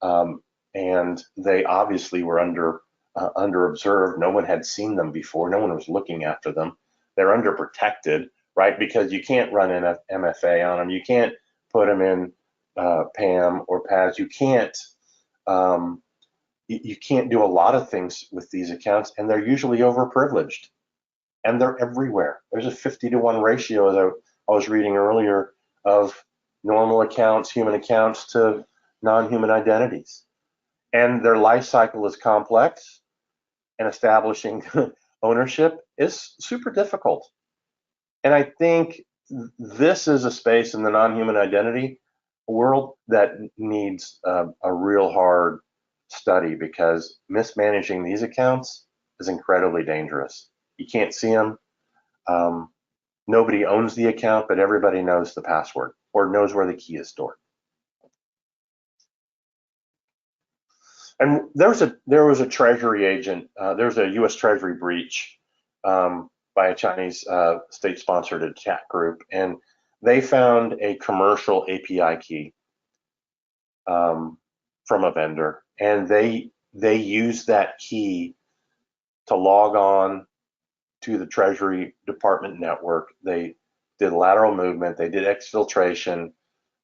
And they obviously were under observed. No one had seen them before. No one was looking after them. They're under protected, right? Because you can't run an MFA on them. You can't put them in PAM or PAS. You can't do a lot of things with these accounts, and they're usually overprivileged, and they're everywhere. There's a 50-to-1 ratio that I was reading earlier of normal accounts, human accounts to non-human identities. And their life cycle is complex, and establishing ownership is super difficult. And I think this is a space in the non-human identity world that needs a real hard study, because mismanaging these accounts is incredibly dangerous. You can't see them. Nobody owns the account, but everybody knows the password or knows where the key is stored. And there was a Treasury agent. There was a U.S. Treasury breach by a Chinese state-sponsored attack group, and they found a commercial API key from a vendor, and they used that key to log on to the Treasury Department network. They did lateral movement. They did exfiltration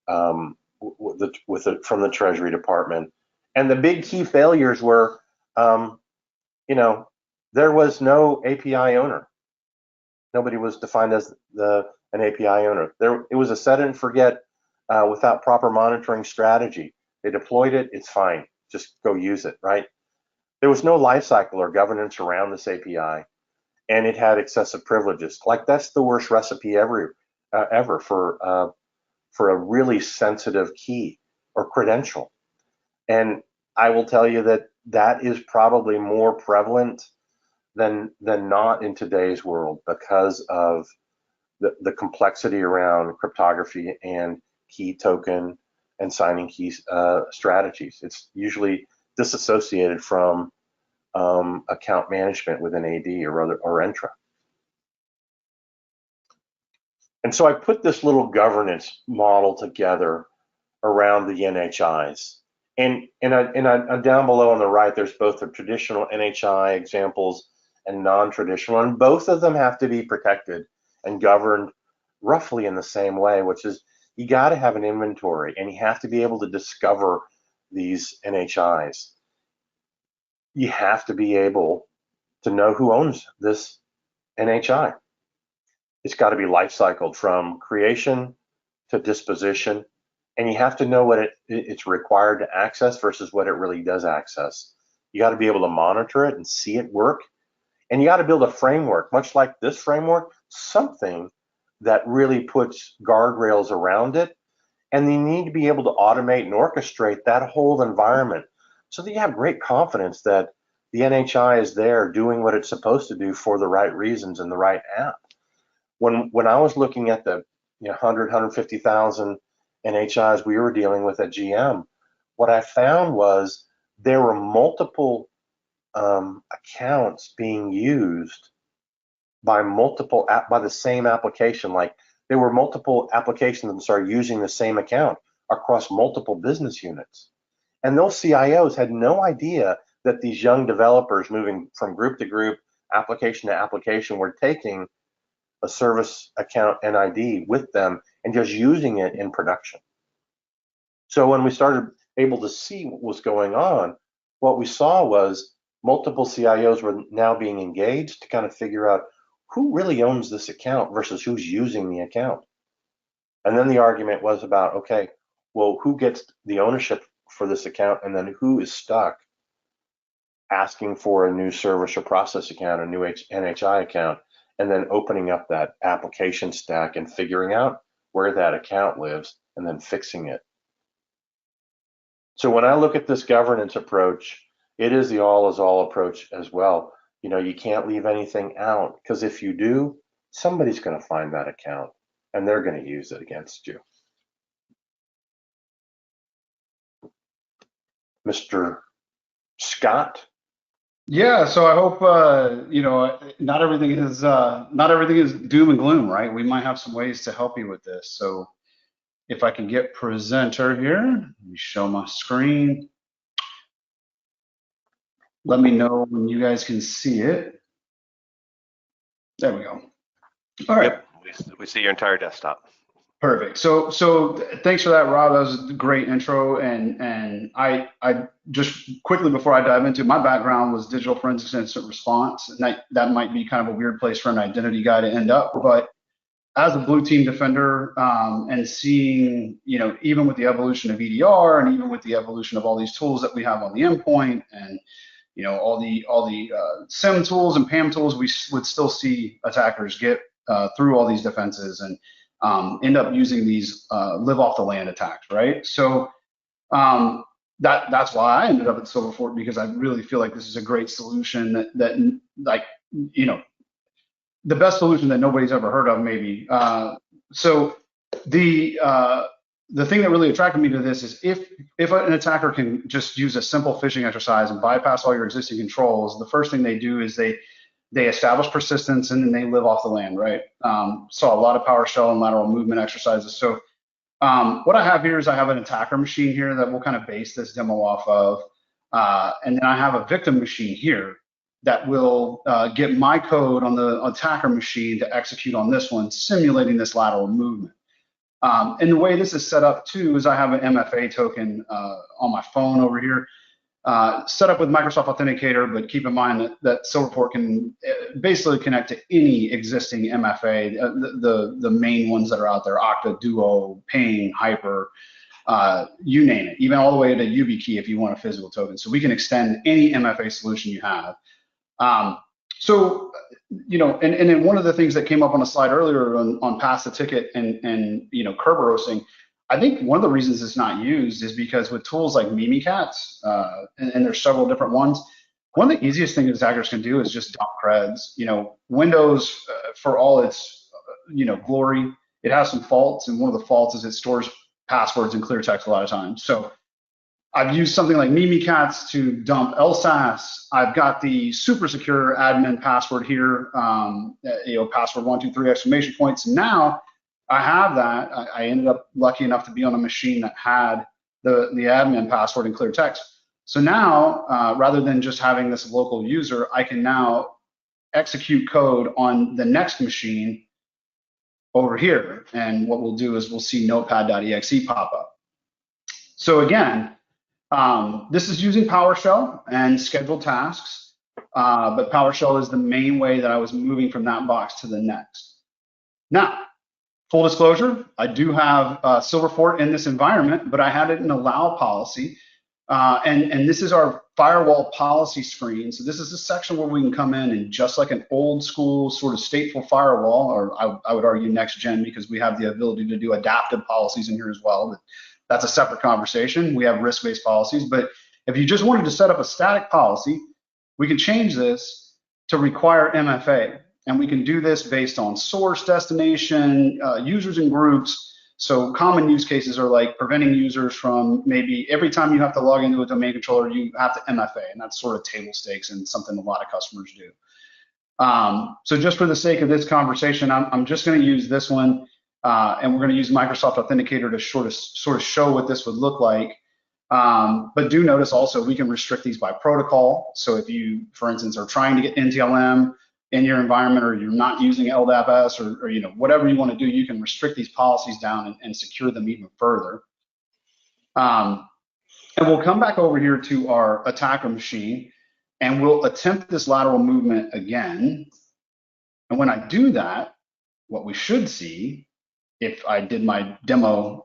from the Treasury Department. And the big key failures were, there was no API owner. Nobody was defined as an API owner. It was a set it and forget without proper monitoring strategy. They deployed it, it's fine. Just go use it, right? There was no lifecycle or governance around this API, and it had excessive privileges. Like, that's the worst recipe ever for a really sensitive key or credential. And I will tell you that is probably more prevalent than not in today's world, because of the complexity around cryptography and key token and signing key strategies. It's usually disassociated from account management with an AD or Entra. And so I put this little governance model together around the NHIs. And down below on the right, there's both the traditional NHI examples and non-traditional, and both of them have to be protected and governed roughly in the same way, which is you got to have an inventory, and you have to be able to discover these NHIs. You have to be able to know who owns this NHI. It's got to be life cycled from creation to disposition, and you have to know what it's required to access versus what it really does access. You got to be able to monitor it and see it work, and you got to build a framework, much like this framework, something that really puts guardrails around it, and you need to be able to automate and orchestrate that whole environment so that you have great confidence that the NHI is there doing what it's supposed to do for the right reasons in the right app. When I was looking at the 150,000 NHIs we were dealing with at GM, what I found was there were multiple accounts being used by the same application. Like, there were multiple applications that started using the same account across multiple business units. And those CIOs had no idea that these young developers moving from group to group, application to application, were taking a service account NID with them and just using it in production. So when we started able to see what was going on, what we saw was multiple CIOs were now being engaged to kind of figure out who really owns this account versus who's using the account. And then the argument was about, okay, well, who gets the ownership for this account, and then who is stuck asking for a new service or process account, a new NHI account, and then opening up that application stack and figuring out where that account lives and then fixing it. So when I look at this governance approach, it is the all is all approach as well. You know, you can't leave anything out, because if you do, somebody's going to find that account and they're going to use it against you. Mr. Scott?
Yeah, so I hope you know, not everything is doom and gloom, right? We might have some ways to help you with this. So if I can get presenter here, let me show my screen. Let me know when you guys can see it. There we go. All right.
Yep, we see your entire desktop.
Perfect. So thanks for that, Rob. That was a great intro. And I just quickly before I dive into it, my background was digital forensics and incident response, and that might be kind of a weird place for an identity guy to end up. But as a blue team defender, and seeing, you know, even with the evolution of EDR and even with the evolution of all these tools that we have on the endpoint, and you know, all the SIM tools and PAM tools, we would still see attackers get through all these defenses and end up using these live off the land attacks, right? So that's why I ended up at Silverfort, because I really feel like this is a great solution that like, you know, the best solution that nobody's ever heard of, maybe. So the thing that really attracted me to this is if an attacker can just use a simple phishing exercise and bypass all your existing controls, the first thing they do is they establish persistence, and then they live off the land, right? Saw a lot of PowerShell and lateral movement exercises. So what I have here is I have an attacker machine here that we'll kind of base this demo off of. And then I have a victim machine here that will get my code on the attacker machine to execute on this one, simulating this lateral movement. And the way this is set up too is I have an MFA token on my phone over here, set up with Microsoft Authenticator, but keep in mind that Silverfort can basically connect to any existing MFA, the main ones that are out there: Okta, Duo, Ping, Hyper, you name it, even all the way to YubiKey if you want a physical token. So we can extend any MFA solution you have. So, you know, and then one of the things that came up on a slide earlier on pass the ticket and you know, Kerberosing, I think one of the reasons it's not used is because with tools like Mimikatz, and there's several different ones, one of the easiest things attackers can do is just dump creds. You know, Windows, for all its, you know, glory, it has some faults, and one of the faults is it stores passwords in clear text a lot of times. So I've used something like Mimikatz to dump LSAS. I've got the super secure admin password here, you know, password 123 exclamation points. Now I have that. I ended up lucky enough to be on a machine that had the admin password in clear text. So now, rather than just having this local user, I can now execute code on the next machine over here. And what we'll do is we'll see notepad.exe pop up. So again, this is using PowerShell and scheduled tasks, but PowerShell is the main way that I was moving from that box to the next. Now, full disclosure, I do have Silverfort in this environment, but I had it in allow policy, and this is our firewall policy screen. So this is a section where we can come in and, just like an old school sort of stateful firewall, or I would argue next gen, because we have the ability to do adaptive policies in here as well. But that's a separate conversation. We have risk-based policies, but if you just wanted to set up a static policy, we can change this to require MFA, and we can do this based on source, destination, users and groups. So common use cases are like preventing users from, maybe every time you have to log into a domain controller, you have to MFA, and that's sort of table stakes and something a lot of customers do. So just for the sake of this conversation, I'm just going to use this one. And we're going to use Microsoft Authenticator to sort of show what this would look like. But do notice also we can restrict these by protocol. So if you, for instance, are trying to get NTLM, in your environment, or you're not using LDAP-S, or you know, whatever you want to do, you can restrict these policies down and secure them even further. And we'll come back over here to our attacker machine, and we'll attempt this lateral movement again. And when I do that, what we should see, if I did my demo,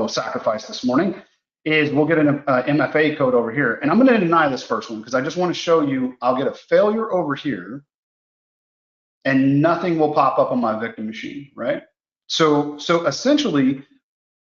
sacrifice this morning, is we'll get an MFA code over here. And I'm going to deny this first one because I just want to show you I'll get a failure over here and nothing will pop up on my victim machine, right? So essentially,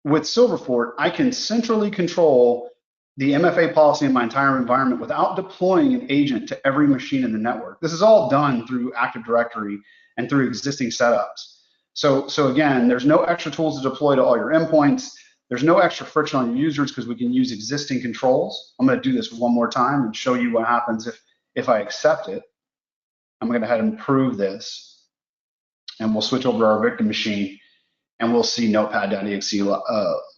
with Silverfort, I can centrally control the MFA policy in my entire environment without deploying an agent to every machine in the network. This is all done through Active Directory and through existing setups. So again, there's no extra tools to deploy to all your endpoints. There's no extra friction on your users because we can use existing controls. I'm going to do this one more time and show you what happens if I accept it. I'm going to go ahead and prove this, and we'll switch over to our victim machine, and we'll see notepad.exe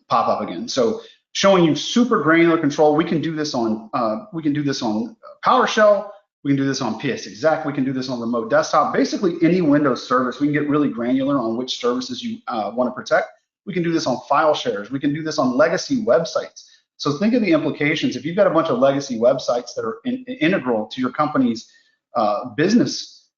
pop up again. So showing you super granular control. We can do this on PowerShell. We can do this on PSExec. We can do this on remote desktop. Basically, any Windows service. We can get really granular on which services you want to protect. We can do this on file shares. We can do this on legacy websites. So think of the implications. If you've got a bunch of legacy websites that are integral to your company's business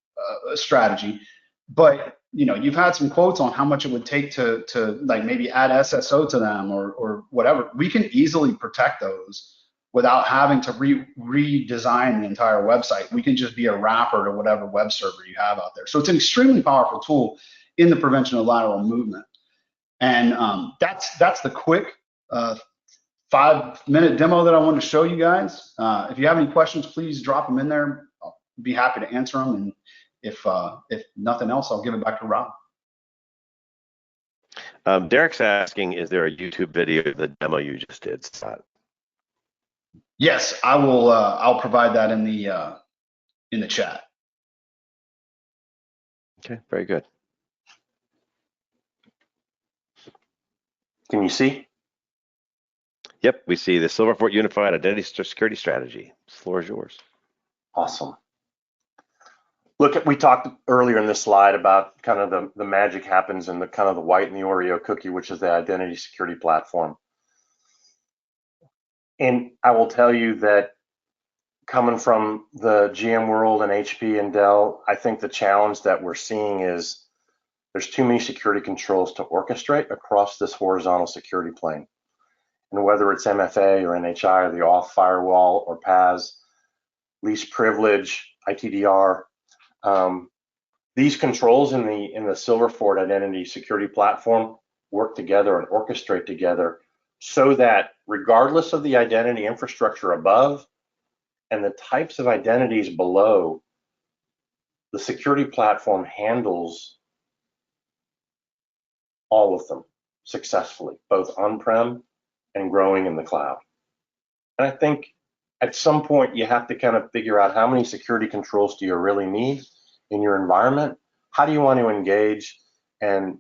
strategy, but you know, you've had some quotes on how much it would take to like maybe add SSO to them or whatever. We can easily protect those without having to redesign the entire website. We can just be a wrapper to whatever web server you have out there. So it's an extremely powerful tool in the prevention of lateral movement. And that's the quick 5-minute demo that I wanted to show you guys. If you have any questions, please drop them in there. I'll be happy to answer them. And if nothing else, I'll give it back to Rob.
Derek's asking, is there a YouTube video of the demo you just did, Scott?
Yes, I will. I'll provide that in the chat.
Okay, very good.
Can you see?
Yep, we see the Silverfort Unified Identity Security Strategy. The floor is yours.
Awesome. Look, we talked earlier in this slide about kind of the magic happens in the kind of the white and the Oreo cookie, which is the identity security platform. And I will tell you that coming from the GM world and HP and Dell, I think the challenge that we're seeing is there's too many security controls to orchestrate across this horizontal security plane. And whether it's MFA or NHI or the off firewall or PAS, least privilege, ITDR, these controls in the Silverfort identity security platform work together and orchestrate together so that regardless of the identity infrastructure above and the types of identities below, the security platform handles all of them successfully, both on-prem and growing in the cloud. And I think at some point you have to kind of figure out how many security controls do you really need in your environment? How do you want to engage and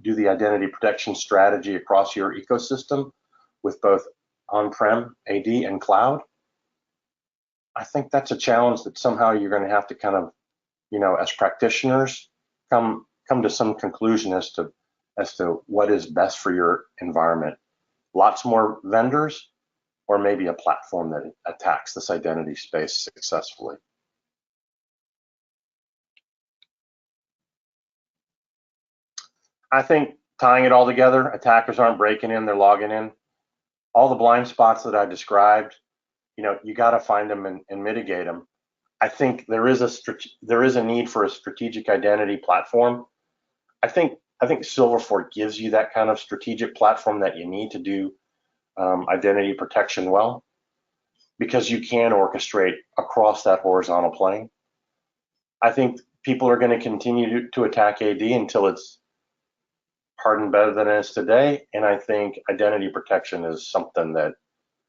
do the identity protection strategy across your ecosystem with both on-prem, AD, and cloud? I think that's a challenge that somehow you're going to have to kind of, you know, as practitioners, come to some conclusion as to what is best for your environment. Lots more vendors, or maybe a platform that attacks this identity space successfully. I think tying it all together, attackers aren't breaking in, they're logging in. All the blind spots that I described, you know, you got to find them and mitigate them. I think there is a need for a strategic identity platform. I think Silverfort gives you that kind of strategic platform that you need to do identity protection well, because you can orchestrate across that horizontal plane. I think people are going to continue to attack AD until it's hardened better than it is today, and I think identity protection is something that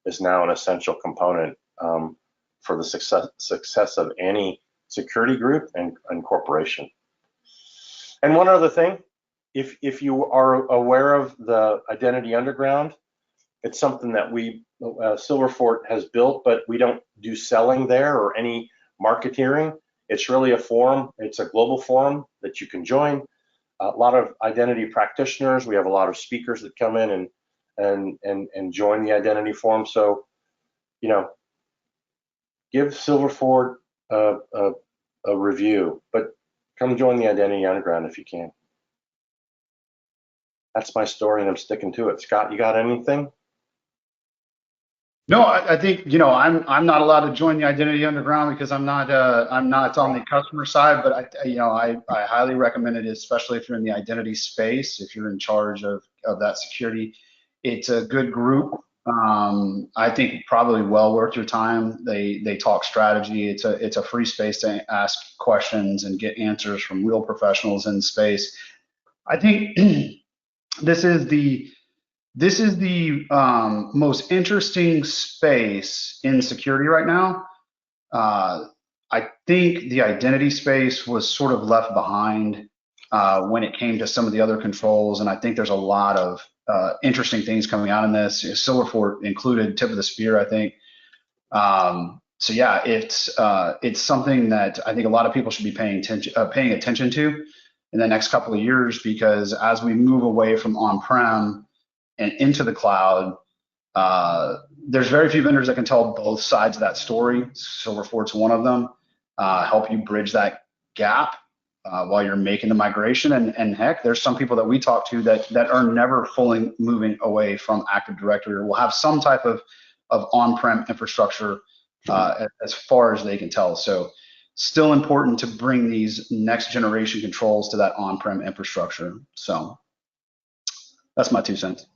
is now an essential component for the success of any security group and corporation. And one other thing, if you are aware of the Identity Underground, it's something that we Silverfort has built, but we don't do selling there or any marketeering. It's really a forum. It's a global forum that you can join. A lot of identity practitioners. We have a lot of speakers that come in and join the identity forum. So, you know, give Silverfort a review, but come join the Identity Underground if you can. That's my story, and I'm sticking to it. Scott, you got anything?
No, I think, you know, I'm not allowed to join the Identity Underground because I'm not on the customer side, but I highly recommend it, especially if you're in the identity space, if you're in charge of that security. It's a good group. I think probably well worth your time. They talk strategy. It's a free space to ask questions and get answers from real professionals in the space. I think this is the most interesting space in security right now. I think the identity space was sort of left behind when it came to some of the other controls, and I think there's a lot of interesting things coming out in this. Silverfort included, tip of the spear, I think. So yeah, it's something that I think a lot of people should be paying attention to in the next couple of years, because as we move away from on-prem and into the cloud, there's very few vendors that can tell both sides of that story. Silverfort's one of them. Help you bridge that gap while you're making the migration. And heck, there's some people that we talk to that are never fully moving away from Active Directory, or will have some type of on-prem infrastructure as far as they can tell. So still important to bring these next generation controls to that on-prem infrastructure. So that's my 2 cents.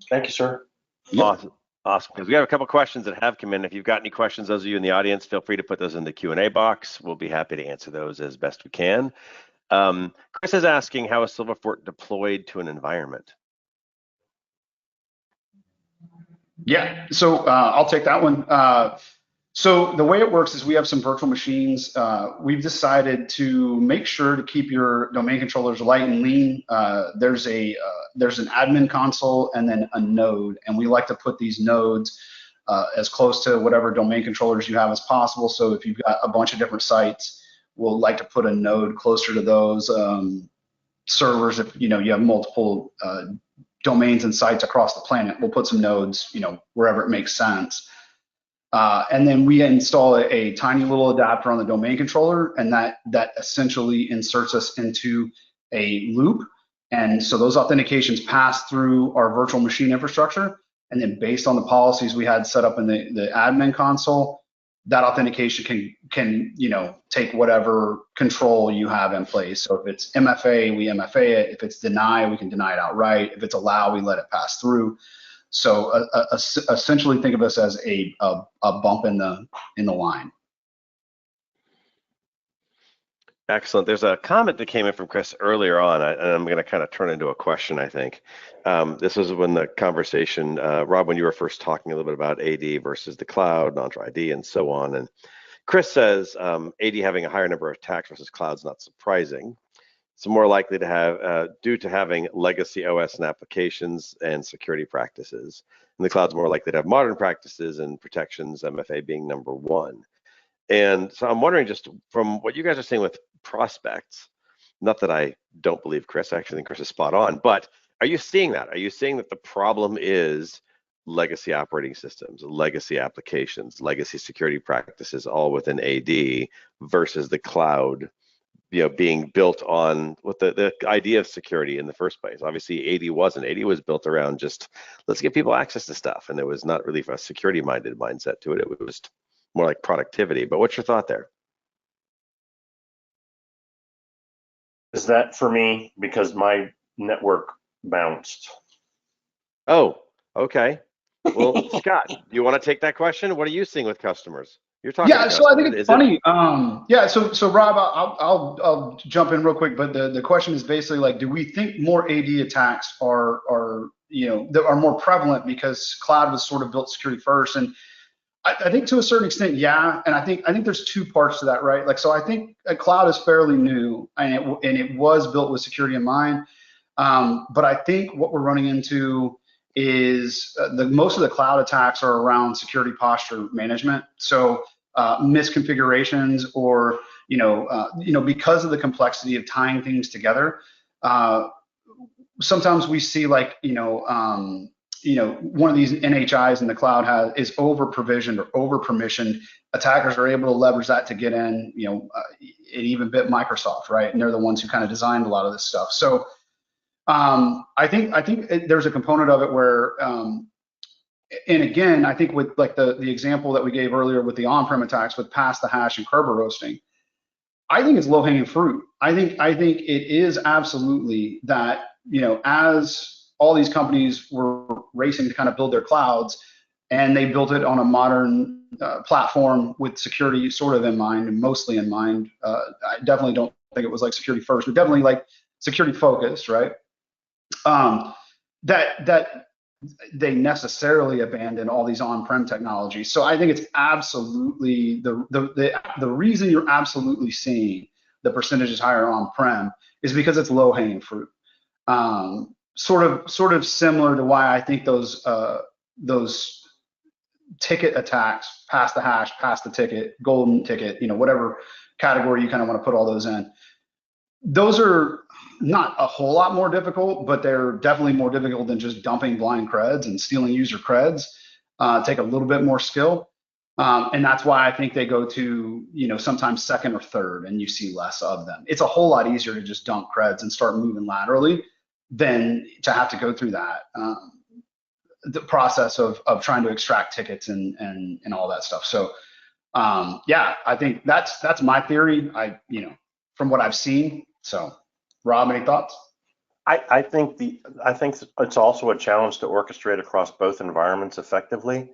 Thank you, sir.
Yep. Awesome. Because we have a couple questions that have come in. If you've got any questions, those of you in the audience, feel free to put those in the Q&A box. We'll be happy to answer those as best we can. Chris is asking, how is Silverfort deployed to an environment?
Yeah, so I'll take that one. So the way it works is we have some virtual machines. We've decided to make sure to keep your domain controllers light and lean. There's an admin console and then a node, and we like to put these nodes as close to whatever domain controllers you have as possible. So if you've got a bunch of different sites, we'll like to put a node closer to those servers. If you have multiple domains and sites across the planet, we'll put some nodes, wherever it makes sense. And then we install a tiny little adapter on the domain controller, and that essentially inserts us into a loop. And so those authentications pass through our virtual machine infrastructure, and then based on the policies we had set up in the admin console, that authentication can take whatever control you have in place. So if it's MFA, we MFA it. If it's deny, we can deny it outright. If it's allow, we let it pass through. So essentially, think of us as a bump in the line.
Excellent. There's a comment that came in from Chris earlier on, and I'm going to kind of turn into a question, I think. This was when the conversation, Rob, when you were first talking a little bit about AD versus the cloud, non-try ID, and so on. And Chris says AD having a higher number of attacks versus cloud is not surprising. It's more likely to have due to having legacy OS and applications and security practices. And the cloud's more likely to have modern practices and protections, MFA being number one. And so I'm wondering, just from what you guys are saying with prospects, not that I don't believe Chris, I actually think Chris is spot on, but are you seeing that? Are you seeing that the problem is legacy operating systems, legacy applications, legacy security practices, all within AD versus the cloud, being built on with the idea of security in the first place? Obviously, AD wasn't. AD was built around just, let's give people access to stuff. And there was not really a security-minded mindset to it. It was more like productivity. But what's your thought there?
Is that for me because my network bounced?
Oh, okay. Well, Scott, do you want to take that question? What are you seeing with customers? You're talking.
Yeah, so I think it's funny. Yeah, so Rob, I'll jump in real quick, but the question is basically like, do we think more AD attacks are that are more prevalent because cloud was sort of built security first? And I think to a certain extent, yeah. And I think there's two parts to that, right? Like, so I think a cloud is fairly new, and it was built with security in mind. But I think what we're running into is most of the cloud attacks are around security posture management. So misconfigurations, or because of the complexity of tying things together, sometimes we see like one of these NHIs in the cloud is over provisioned or over permissioned. Attackers are able to leverage that to get in. It even bit Microsoft, right? And they're the ones who kind of designed a lot of this stuff. So I think there's a component of it where, and again, I think with like the example that we gave earlier with the on-prem attacks with pass the hash and Kerber roasting, I think it's low-hanging fruit. I think it is absolutely that, as all these companies were racing to kind of build their clouds, and they built it on a modern platform with security sort of in mind and mostly in mind. I definitely don't think it was like security first, but definitely like security focused, right? That they necessarily abandon all these on-prem technologies. So I think it's absolutely the reason you're absolutely seeing the percentages higher on-prem is because it's low-hanging fruit. Sort of similar to why I think those ticket attacks, pass the hash, pass the ticket, golden ticket, whatever category you kind of want to put all those in. Those are not a whole lot more difficult, but they're definitely more difficult than just dumping blind creds and stealing user creds. Take a little bit more skill. And that's why I think they go to, sometimes second or third, and you see less of them. It's a whole lot easier to just dump creds and start moving laterally than to have to go through that the process of trying to extract tickets and all that stuff. So yeah, I think that's my theory. From what I've seen. So, Rob, any thoughts?
I think it's also a challenge to orchestrate across both environments effectively.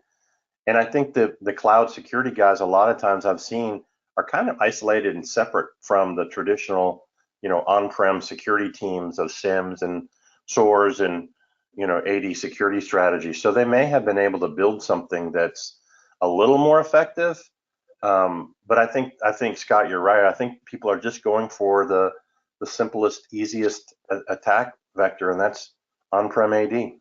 And I think the cloud security guys, a lot of times I've seen, are kind of isolated and separate from the traditional, on-prem security teams of SIMs and SOARs and, AD security strategies. So they may have been able to build something that's a little more effective. But I think Scott, you're right. I think people are just going for the simplest, easiest attack vector, and that's on-prem AD.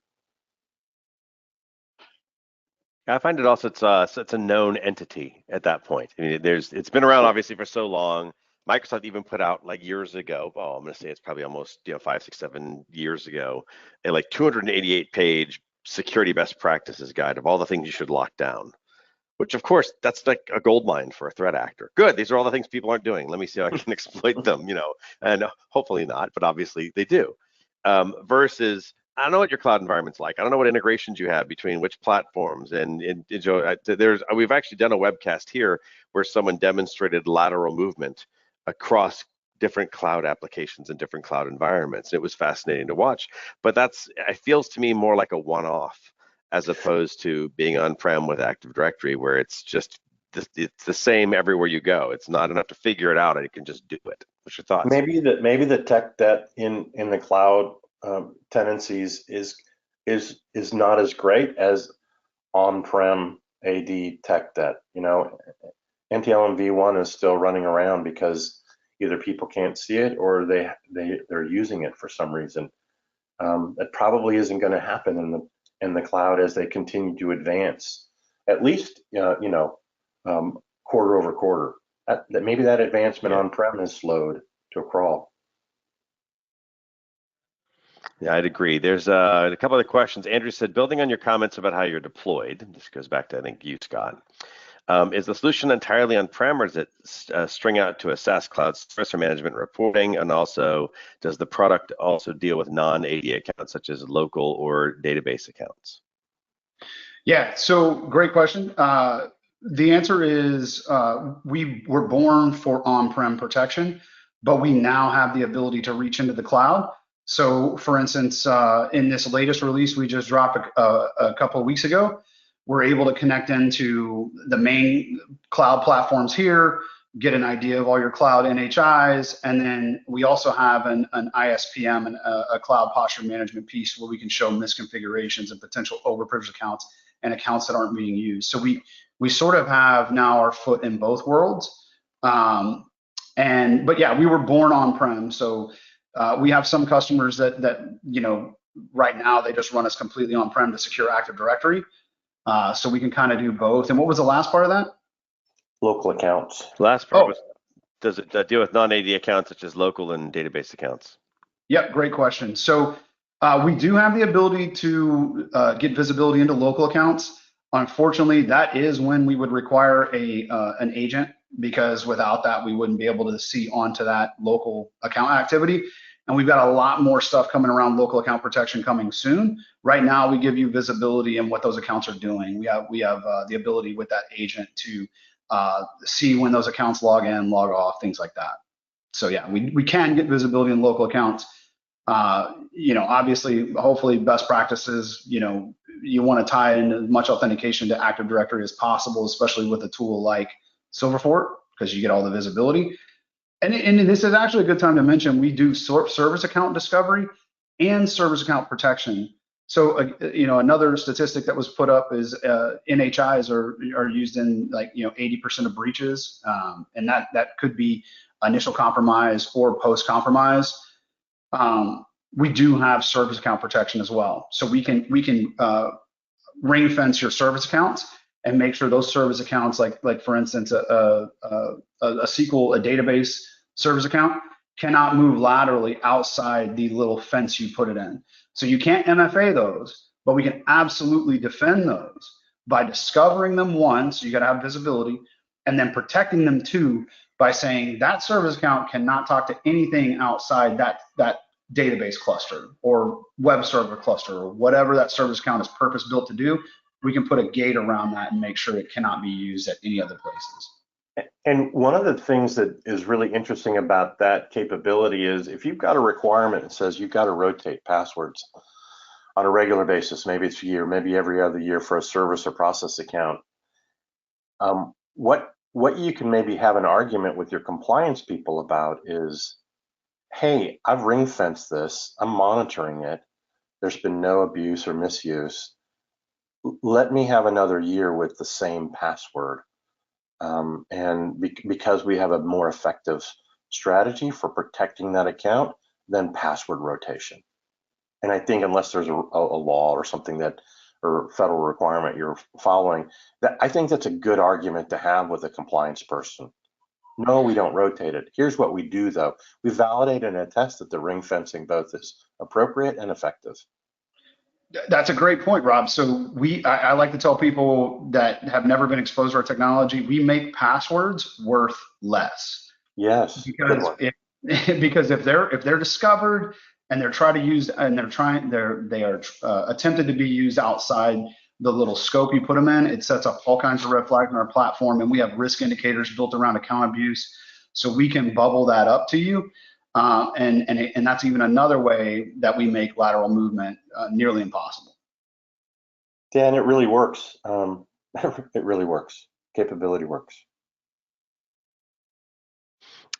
I find it also it's a known entity at that point. I mean, it's been around obviously for so long. Microsoft even put out like years ago. Oh, I'm going to say it's probably almost 5, 6, 7 years ago, a like 288-page security best practices guide of all the things you should lock down. Which of course, that's like a gold mine for a threat actor. Good, these are all the things people aren't doing. Let me see how I can exploit them, and hopefully not, but obviously they do. Versus, I don't know what your cloud environment's like. I don't know what integrations you have between which platforms. And we've actually done a webcast here where someone demonstrated lateral movement across different cloud applications and different cloud environments. It was fascinating to watch, but it feels to me more like a one-off, as opposed to being on-prem with Active Directory, where it's the same everywhere you go. It's not enough to figure it out, and you can just do it. What's your thoughts?
Maybe the tech debt in the cloud tenancies is not as great as on-prem AD tech debt. NTLM v1 is still running around because either people can't see it or they're using it for some reason. That probably isn't going to happen in the cloud as they continue to advance, at least quarter over quarter. That maybe that advancement on-prem has slowed to a crawl.
Yeah, I'd agree. There's a couple other questions. Andrew said, building on your comments about how you're deployed, this goes back to, I think, you, Scott. Is the solution entirely on-prem, or is it string out to a SaaS cloud service for management and reporting? And also, does the product also deal with non-AD accounts, such as local or database accounts?
Yeah, so great question. The answer is we were born for on-prem protection, but we now have the ability to reach into the cloud. So for instance, in this latest release we just dropped a couple of weeks ago, we're able to connect into the main cloud platforms here, get an idea of all your cloud NHIs, and then we also have an ISPM, a cloud posture management piece where we can show misconfigurations and potential overprivileged accounts and accounts that aren't being used. So we sort of have now our foot in both worlds. But yeah, we were born on-prem, so we have some customers that right now they just run us completely on-prem to secure Active Directory. So we can kind of do both. And what was the last part of that?
Local accounts.
Last part was, does it deal with non-AD accounts such as local and database accounts?
Yep, great question. So we do have the ability to get visibility into local accounts. Unfortunately, that is when we would require an agent, because without that, we wouldn't be able to see onto that local account activity. And we've got a lot more stuff coming around local account protection coming soon. Right now, we give you visibility in what those accounts are doing. We have the ability with that agent to see when those accounts log in, log off, things like that. So yeah, we can get visibility in local accounts. Obviously, hopefully best practices, you want to tie in as much authentication to Active Directory as possible, especially with a tool like Silverfort, because you get all the visibility. And this is actually a good time to mention, we do service account discovery and service account protection. So, another statistic that was put up is NHIs are used in 80% of breaches, and that could be initial compromise or post compromise. We do have service account protection as well, so we can ring fence your service accounts and make sure those service accounts, like for instance, a SQL, a database service account, cannot move laterally outside the little fence you put it in. So you can't MFA those, but we can absolutely defend those by discovering them once. You got to have visibility, and then protecting them too by saying that service account cannot talk to anything outside that database cluster or web server cluster or whatever that service account is purpose built to do. We can put a gate around that and make sure it cannot be used at any other places.
And one of the things that is really interesting about that capability is if you've got a requirement that says you've got to rotate passwords on a regular basis, maybe it's a year, maybe every other year for a service or process account, what you can maybe have an argument with your compliance people about is, hey, I've ring fenced this, I'm monitoring it, there's been no abuse or misuse, let me have another year with the same password. Because we have a more effective strategy for protecting that account than password rotation. And I think unless there's a law or something or federal requirement you're following, I think that's a good argument to have with a compliance person. No, we don't rotate it. Here's what we do though. We validate and attest that the ring fencing both is appropriate and effective.
That's a great point, Rob. So I like to tell people that have never been exposed to our technology, we make passwords worth less.
Yes.
Because if they're discovered and they're trying to use and they are attempted to be used outside the little scope you put them in, it sets up all kinds of red flags in our platform, and we have risk indicators built around account abuse, so we can bubble that up to you. And that's even another way that we make lateral movement nearly impossible.
Dan, it really works. It really works. Capability works.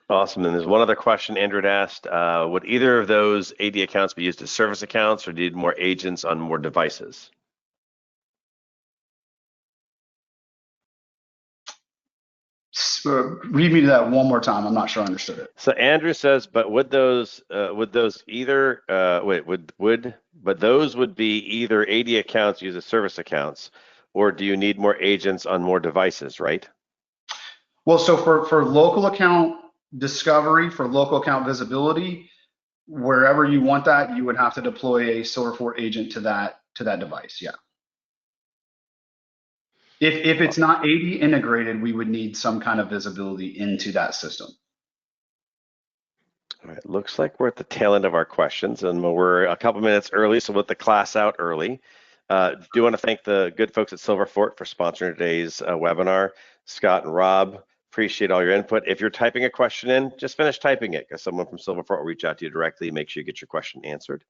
Awesome. And there's one other question Andrew had asked. Would either of those AD accounts be used as service accounts, or do you need more agents on more devices?
Read me that one more time. I'm not sure I understood it.
So Andrew says, but would those either but those would be either AD accounts used as service accounts, or do you need more agents on more devices, right?
Well, so for local account discovery, for local account visibility, wherever you want that, you would have to deploy a Silverfort agent to that device. Yeah. If it's not AD integrated, we would need some kind of visibility into that system.
All right, looks like we're at the tail end of our questions, and we're a couple minutes early, so we'll let the class out early. Do want to thank the good folks at Silverfort for sponsoring today's webinar. Scott and Rob, appreciate all your input. If you're typing a question in, just finish typing it, because someone from Silverfort will reach out to you directly and make sure you get your question answered.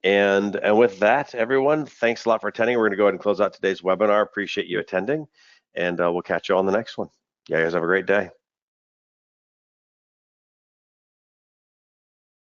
And with that, everyone, thanks a lot for attending. We're going to go ahead and close out today's webinar. Appreciate you attending, and we'll catch you on the next one. Yeah, guys, have a great day.